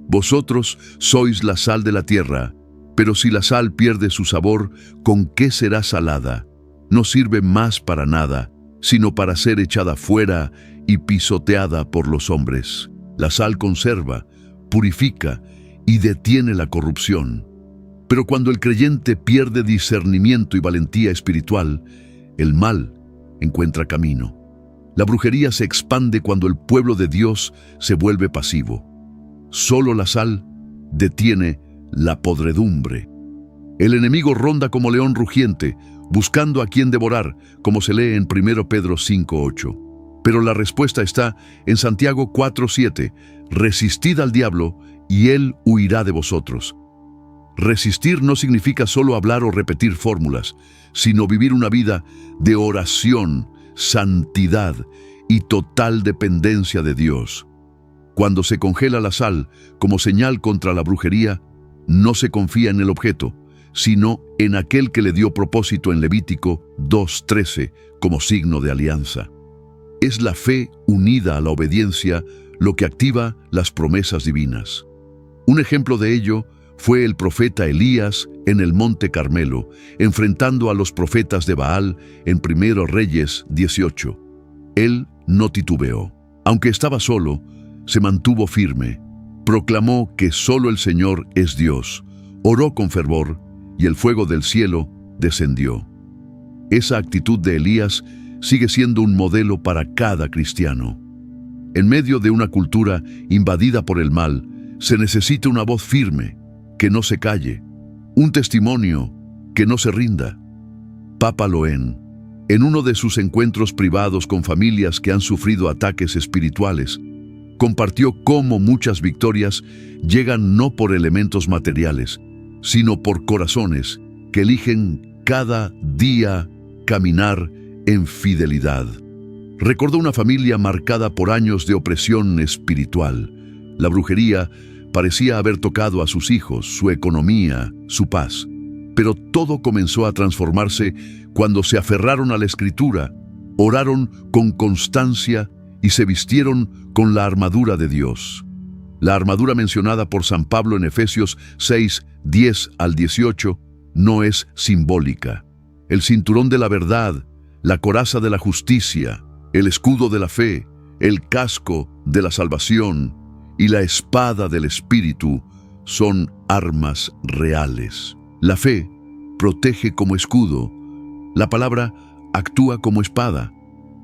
Vosotros sois la sal de la tierra, pero si la sal pierde su sabor, ¿con qué será salada? No sirve más para nada, sino para ser echada fuera y pisoteada por los hombres. La sal conserva, purifica y detiene la corrupción. Pero cuando el creyente pierde discernimiento y valentía espiritual, el mal encuentra camino. La brujería se expande cuando el pueblo de Dios se vuelve pasivo. Solo la sal detiene la podredumbre. El enemigo ronda como león rugiente, buscando a quien devorar, como se lee en 1 Pedro 5:8. Pero la respuesta está en Santiago 4:7. Resistid al diablo y él huirá de vosotros. Resistir no significa solo hablar o repetir fórmulas, sino vivir una vida de oración, santidad y total dependencia de Dios. Cuando se congela la sal como señal contra la brujería, no se confía en el objeto, sino en aquel que le dio propósito en Levítico 2:13 como signo de alianza. Es la fe unida a la obediencia lo que activa las promesas divinas. Un ejemplo de ello fue el profeta Elías en el Monte Carmelo, enfrentando a los profetas de Baal en 1 Reyes 18. Él no titubeó. Aunque estaba solo, se mantuvo firme. Proclamó que solo el Señor es Dios. Oró con fervor y el fuego del cielo descendió. Esa actitud de Elías sigue siendo un modelo para cada cristiano. En medio de una cultura invadida por el mal, se necesita una voz firme, que no se calle, un testimonio que no se rinda. Papa Loen, en uno de sus encuentros privados con familias que han sufrido ataques espirituales, compartió cómo muchas victorias llegan no por elementos materiales, sino por corazones que eligen cada día caminar en fidelidad. Recordó una familia marcada por años de opresión espiritual. La brujería parecía haber tocado a sus hijos, su economía, su paz. Pero todo comenzó a transformarse cuando se aferraron a la Escritura, oraron con constancia y se vistieron con la armadura de Dios. La armadura mencionada por San Pablo en Efesios 6:10-18 no es simbólica. El cinturón de la verdad, la coraza de la justicia, el escudo de la fe, el casco de la salvación y la espada del Espíritu son armas reales. La fe protege como escudo. La palabra actúa como espada.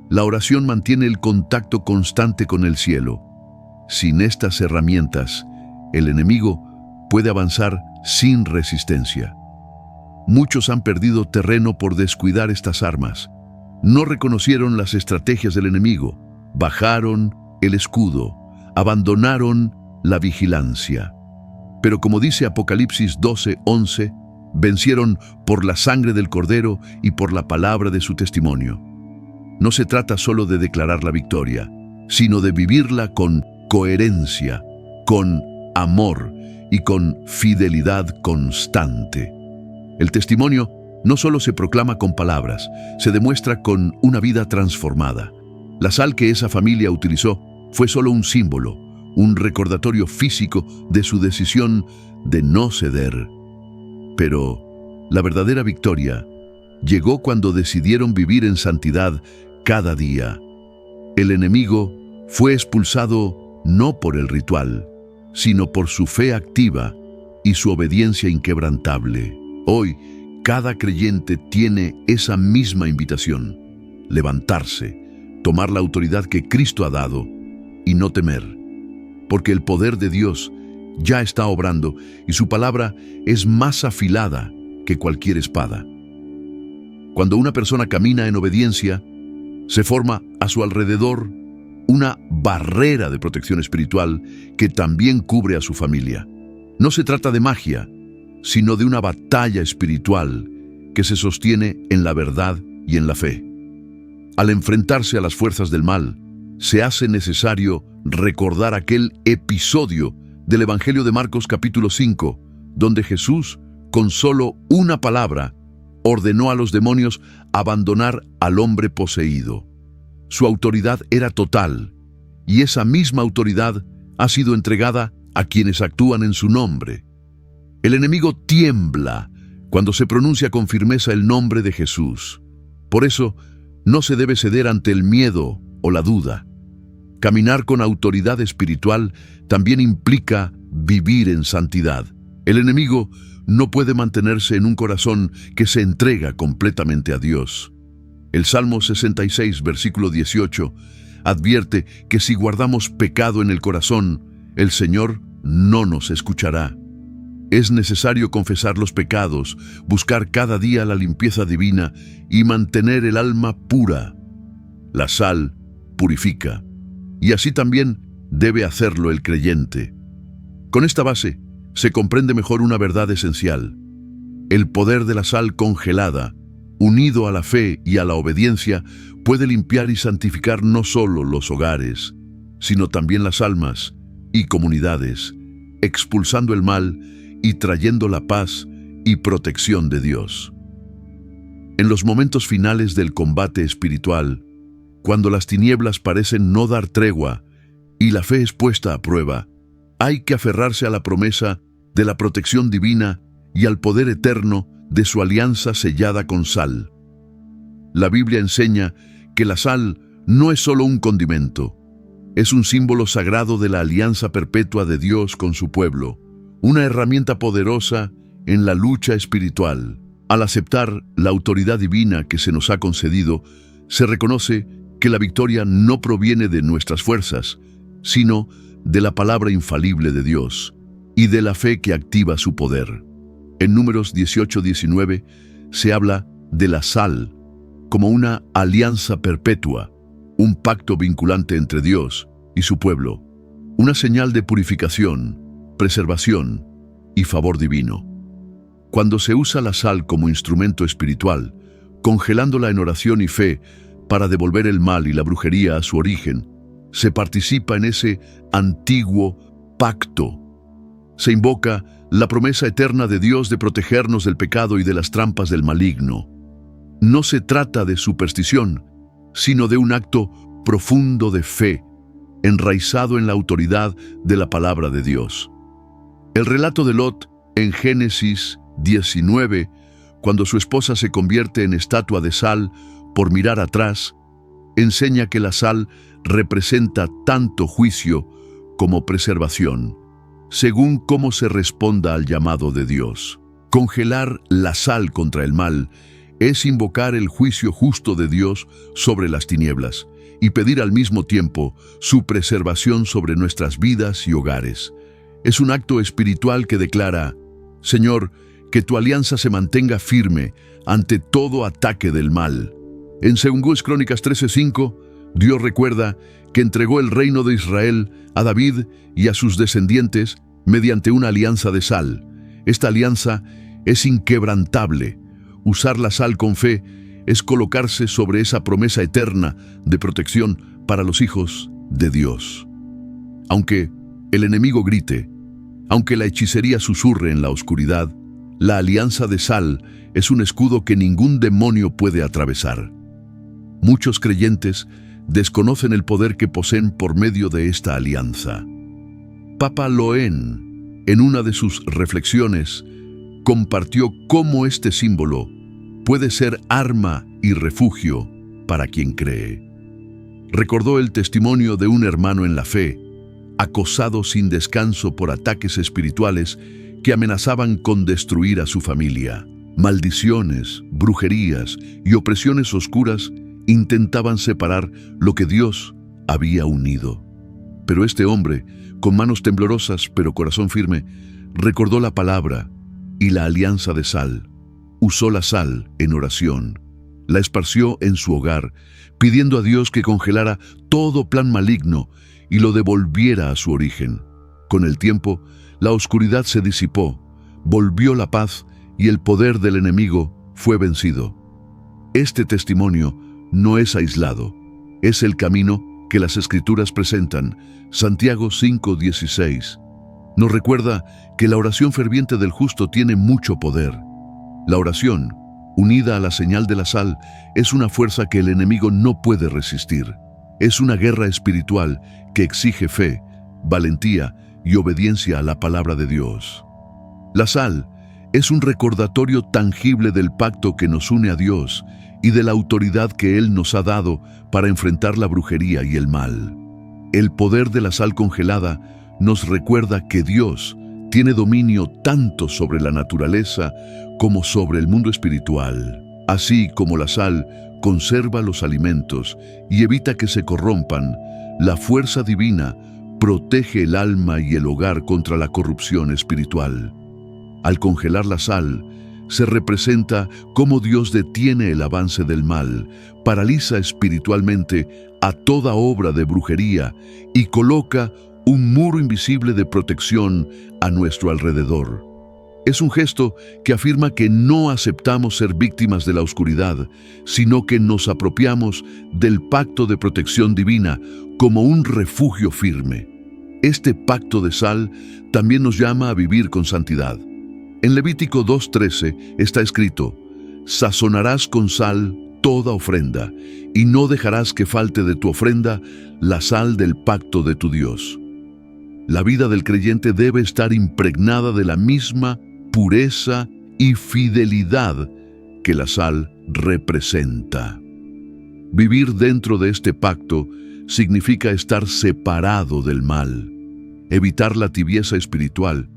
La oración mantiene el contacto constante con el cielo. Sin estas herramientas, el enemigo puede avanzar sin resistencia. Muchos han perdido terreno por descuidar estas armas. No reconocieron las estrategias del enemigo, bajaron el escudo, abandonaron la vigilancia. Pero como dice Apocalipsis 12:11, vencieron por la sangre del Cordero y por la palabra de su testimonio. No se trata solo de declarar la victoria, sino de vivirla con coherencia, con amor y con fidelidad constante. El testimonio no solo se proclama con palabras, se demuestra con una vida transformada. La sal que esa familia utilizó fue solo un símbolo, un recordatorio físico de su decisión de no ceder. Pero la verdadera victoria llegó cuando decidieron vivir en santidad cada día. El enemigo fue expulsado no por el ritual, sino por su fe activa y su obediencia inquebrantable. Hoy, cada creyente tiene esa misma invitación: levantarse, tomar la autoridad que Cristo ha dado y no temer, porque el poder de Dios ya está obrando y su palabra es más afilada que cualquier espada. Cuando una persona camina en obediencia, se forma a su alrededor una barrera de protección espiritual que también cubre a su familia. No se trata de magia, sino de una batalla espiritual que se sostiene en la verdad y en la fe. Al enfrentarse a las fuerzas del mal, se hace necesario recordar aquel episodio del Evangelio de Marcos capítulo 5, donde Jesús, con solo una palabra, ordenó a los demonios abandonar al hombre poseído. Su autoridad era total, y esa misma autoridad ha sido entregada a quienes actúan en su nombre. El enemigo tiembla cuando se pronuncia con firmeza el nombre de Jesús. Por eso, no se debe ceder ante el miedo o la duda. Caminar con autoridad espiritual también implica vivir en santidad. El enemigo no puede mantenerse en un corazón que se entrega completamente a Dios. El Salmo 66, versículo 18, advierte que si guardamos pecado en el corazón, el Señor no nos escuchará. Es necesario confesar los pecados, buscar cada día la limpieza divina y mantener el alma pura. La sal purifica, y así también debe hacerlo el creyente. Con esta base se comprende mejor una verdad esencial. El poder de la sal congelada, unido a la fe y a la obediencia, puede limpiar y santificar no solo los hogares, sino también las almas y comunidades, expulsando el mal y trayendo la paz y protección de Dios. En los momentos finales del combate espiritual, cuando las tinieblas parecen no dar tregua y la fe es puesta a prueba, hay que aferrarse a la promesa de la protección divina y al poder eterno de su alianza sellada con sal. La Biblia enseña que la sal no es solo un condimento, es un símbolo sagrado de la alianza perpetua de Dios con su pueblo, una herramienta poderosa en la lucha espiritual. Al aceptar la autoridad divina que se nos ha concedido, se reconoce que la victoria no proviene de nuestras fuerzas, sino de la palabra infalible de Dios y de la fe que activa su poder. En Números 18:19 se habla de la sal como una alianza perpetua, un pacto vinculante entre Dios y su pueblo, una señal de purificación, preservación y favor divino. Cuando se usa la sal como instrumento espiritual, congelándola en oración y fe para devolver el mal y la brujería a su origen, se participa en ese antiguo pacto. Se invoca la promesa eterna de Dios de protegernos del pecado y de las trampas del maligno. No se trata de superstición, sino de un acto profundo de fe, enraizado en la autoridad de la palabra de Dios. El relato de Lot en Génesis 19, cuando su esposa se convierte en estatua de sal por mirar atrás, enseña que la sal representa tanto juicio como preservación. según cómo se responda al llamado de Dios. Congelar la sal contra el mal es invocar el juicio justo de Dios sobre las tinieblas y pedir al mismo tiempo su preservación sobre nuestras vidas y hogares. Es un acto espiritual que declara: Señor, que tu alianza se mantenga firme ante todo ataque del mal. En 2 Crónicas 13:5, Dios recuerda que entregó el reino de Israel a David y a sus descendientes mediante una alianza de sal. Esta alianza es inquebrantable. Usar la sal con fe es colocarse sobre esa promesa eterna de protección para los hijos de Dios. Aunque el enemigo grite, aunque la hechicería susurre en la oscuridad, la alianza de sal es un escudo que ningún demonio puede atravesar. Muchos creyentes desconocen el poder que poseen por medio de esta alianza. Papa Loen, en una de sus reflexiones, compartió cómo este símbolo puede ser arma y refugio para quien cree. Recordó el testimonio de un hermano en la fe, acosado sin descanso por ataques espirituales que amenazaban con destruir a su familia. Maldiciones, brujerías y opresiones oscuras intentaban separar lo que Dios había unido. Pero este hombre, con manos temblorosas pero corazón firme, recordó la palabra y la alianza de sal. Usó la sal en oración, la esparció en su hogar, pidiendo a Dios que congelara todo plan maligno y lo devolviera a su origen. Con el tiempo, la oscuridad se disipó, volvió la paz y el poder del enemigo fue vencido. Este testimonio no es aislado, es el camino que las Escrituras presentan. Santiago 5:16 nos recuerda que la oración ferviente del justo tiene mucho poder. La oración, unida a la señal de la sal, es una fuerza que el enemigo no puede resistir. Es una guerra espiritual que exige fe, valentía y obediencia a la palabra de Dios. La sal es un recordatorio tangible del pacto que nos une a Dios y de la autoridad que Él nos ha dado para enfrentar la brujería y el mal. El poder de la sal congelada nos recuerda que Dios tiene dominio tanto sobre la naturaleza como sobre el mundo espiritual. Así como la sal conserva los alimentos y evita que se corrompan, la fuerza divina protege el alma y el hogar contra la corrupción espiritual. Al congelar la sal, se representa cómo Dios detiene el avance del mal, paraliza espiritualmente a toda obra de brujería y coloca un muro invisible de protección a nuestro alrededor. Es un gesto que afirma que no aceptamos ser víctimas de la oscuridad, sino que nos apropiamos del pacto de protección divina como un refugio firme. Este pacto de sal también nos llama a vivir con santidad. En Levítico 2:13 está escrito: sazonarás con sal toda ofrenda, y no dejarás que falte de tu ofrenda la sal del pacto de tu Dios. La vida del creyente debe estar impregnada de la misma pureza y fidelidad que la sal representa. Vivir dentro de este pacto significa estar separado del mal, evitar la tibieza espiritual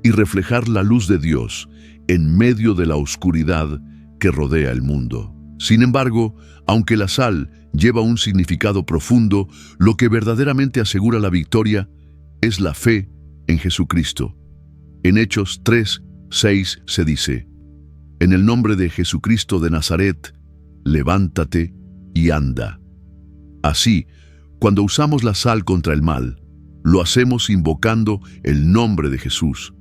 y reflejar la luz de Dios en medio de la oscuridad que rodea el mundo. Sin embargo, aunque la sal lleva un significado profundo, lo que verdaderamente asegura la victoria es la fe en Jesucristo. En Hechos 3:6 se dice: en el nombre de Jesucristo de Nazaret, levántate y anda. Así, cuando usamos la sal contra el mal, lo hacemos invocando el nombre de Jesús,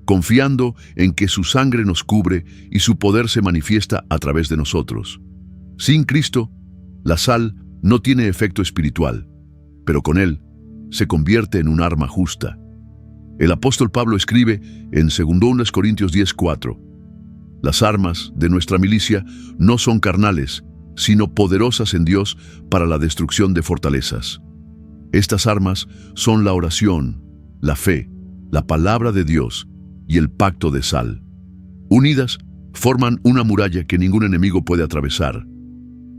confiando en que su sangre nos cubre y su poder se manifiesta a través de nosotros. Sin Cristo, la sal no tiene efecto espiritual, pero con Él se convierte en un arma justa. El apóstol Pablo escribe en 2 Corintios 10:4: las armas de nuestra milicia no son carnales, sino poderosas en Dios para la destrucción de fortalezas. Estas armas son la oración, la fe, la palabra de Dios y el pacto de sal. Unidas, forman una muralla que ningún enemigo puede atravesar.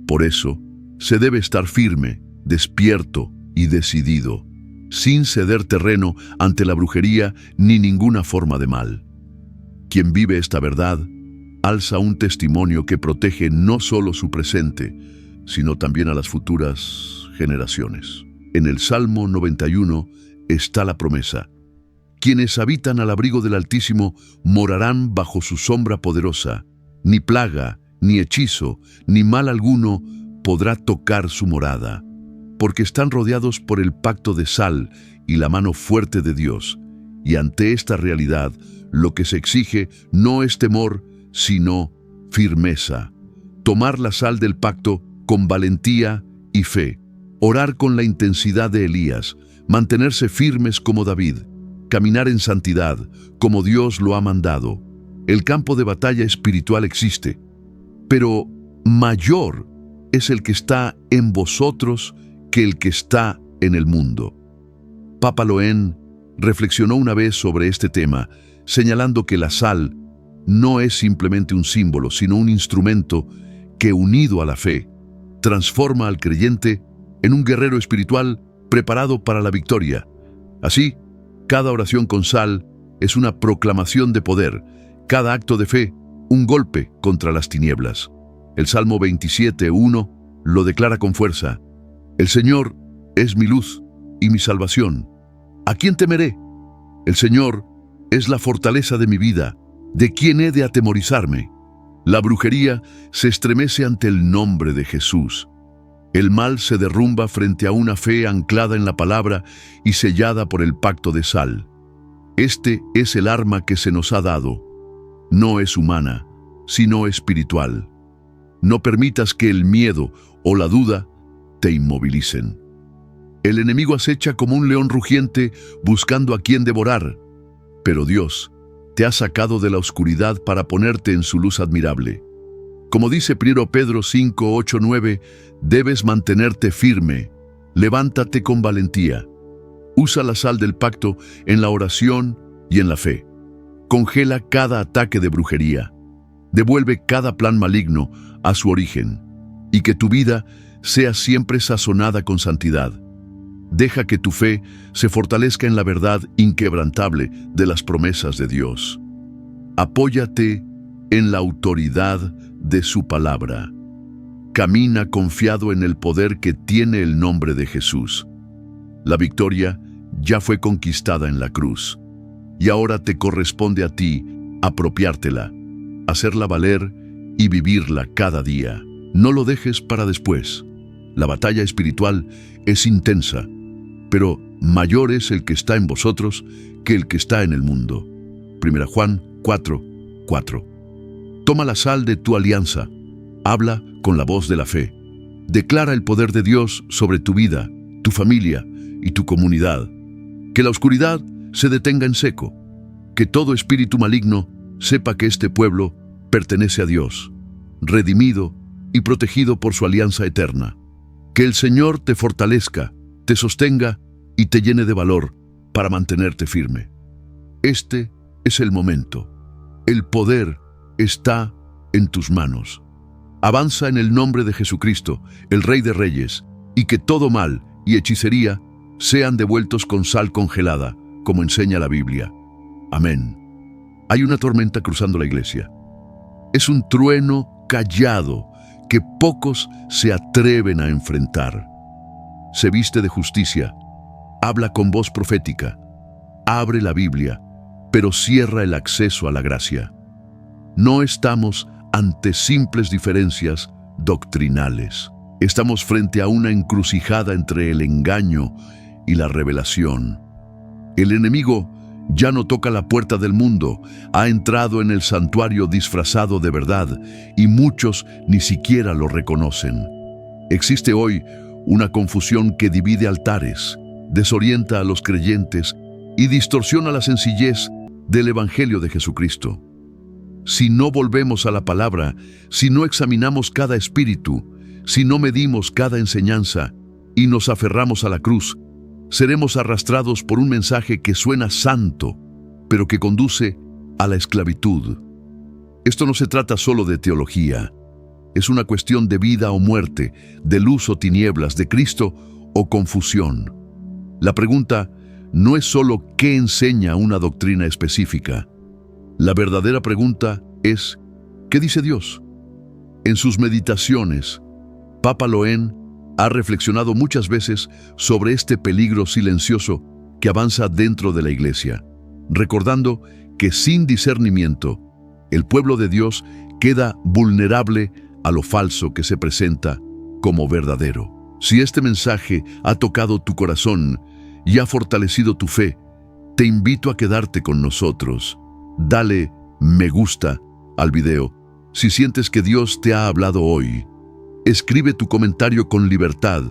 Por eso, se debe estar firme, despierto y decidido. sin ceder terreno ante la brujería ni ninguna forma de mal. Quien vive esta verdad, alza un testimonio que protege no solo su presente, sino también a las futuras generaciones. En el Salmo 91 está la promesa: quienes habitan al abrigo del Altísimo morarán bajo su sombra poderosa. Ni plaga, ni hechizo, ni mal alguno podrá tocar su morada, porque están rodeados por el pacto de sal y la mano fuerte de Dios. Y ante esta realidad, lo que se exige no es temor, sino firmeza. Tomar la sal del pacto con valentía y fe. Orar con la intensidad de Elías. Mantenerse firmes como David. Caminar en santidad, como Dios lo ha mandado. El campo de batalla espiritual existe, pero mayor es el que está en vosotros que el que está en el mundo. Papa Loén reflexionó una vez sobre este tema, señalando que la sal no es simplemente un símbolo, sino un instrumento que, unido a la fe, transforma al creyente en un guerrero espiritual preparado para la victoria. Así, cada oración con sal es una proclamación de poder, cada acto de fe, un golpe contra las tinieblas. El Salmo 27:1 lo declara con fuerza: el Señor es mi luz y mi salvación. ¿A quién temeré? El Señor es la fortaleza de mi vida. ¿De quién he de atemorizarme? La brujería se estremece ante el nombre de Jesús. El mal se derrumba frente a una fe anclada en la palabra y sellada por el pacto de sal. Este es el arma que se nos ha dado. No es humana, sino espiritual. No permitas que el miedo o la duda te inmovilicen. El enemigo acecha como un león rugiente buscando a quien devorar, pero Dios te ha sacado de la oscuridad para ponerte en su luz admirable. Como dice 1 Pedro 5, 8, 9, debes mantenerte firme, levántate con valentía. Usa la sal del pacto en la oración y en la fe. Congela cada ataque de brujería. Devuelve cada plan maligno a su origen, y que tu vida sea siempre sazonada con santidad. Deja que tu fe se fortalezca en la verdad inquebrantable de las promesas de Dios. Apóyate en la autoridad de su palabra. Camina confiado en el poder que tiene el nombre de Jesús. La victoria ya fue conquistada en la cruz, y ahora te corresponde a ti apropiártela, hacerla valer y vivirla cada día. No lo dejes para después. La batalla espiritual es intensa, pero mayor es el que está en vosotros que el que está en el mundo. 1 Juan 4, 4. Toma la sal de tu alianza. Habla con la voz de la fe. Declara el poder de Dios sobre tu vida, tu familia y tu comunidad. Que la oscuridad se detenga en seco. Que todo espíritu maligno sepa que este pueblo pertenece a Dios, redimido y protegido por su alianza eterna. Que el Señor te fortalezca, te sostenga y te llene de valor para mantenerte firme. Este es el momento. El poder está en tus manos. Avanza en el nombre de Jesucristo, el Rey de Reyes, y que todo mal y hechicería sean devueltos con sal congelada, como enseña la Biblia. Amén. Hay una tormenta cruzando la iglesia. Es un trueno callado que pocos se atreven a enfrentar. Se viste de justicia, habla con voz profética, abre la Biblia, pero cierra el acceso a la gracia. No estamos ante simples diferencias doctrinales. Estamos frente a una encrucijada entre el engaño y la revelación. El enemigo ya no toca la puerta del mundo, ha entrado en el santuario disfrazado de verdad y muchos ni siquiera lo reconocen. Existe hoy una confusión que divide altares, desorienta a los creyentes y distorsiona la sencillez del Evangelio de Jesucristo. Si no volvemos a la palabra, si no examinamos cada espíritu, si no medimos cada enseñanza y nos aferramos a la cruz, seremos arrastrados por un mensaje que suena santo, pero que conduce a la esclavitud. Esto no se trata solo de teología. Es una cuestión de vida o muerte, de luz o tinieblas, de Cristo o confusión. La pregunta no es solo qué enseña una doctrina específica. La verdadera pregunta es, ¿qué dice Dios? En sus meditaciones, Papa Loen ha reflexionado muchas veces sobre este peligro silencioso que avanza dentro de la Iglesia, recordando que sin discernimiento, el pueblo de Dios queda vulnerable a lo falso que se presenta como verdadero. Si este mensaje ha tocado tu corazón y ha fortalecido tu fe, te invito a quedarte con nosotros. Dale me gusta al video si sientes que Dios te ha hablado hoy. Escribe tu comentario con libertad.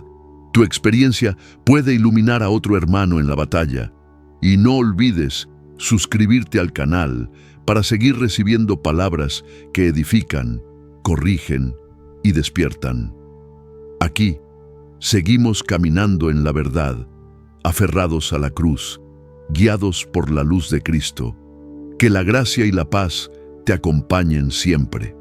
Tu experiencia puede iluminar a otro hermano en la batalla. Y no olvides suscribirte al canal para seguir recibiendo palabras que edifican, corrigen y despiertan. Aquí, seguimos caminando en la verdad, aferrados a la cruz, guiados por la luz de Cristo. Que la gracia y la paz te acompañen siempre.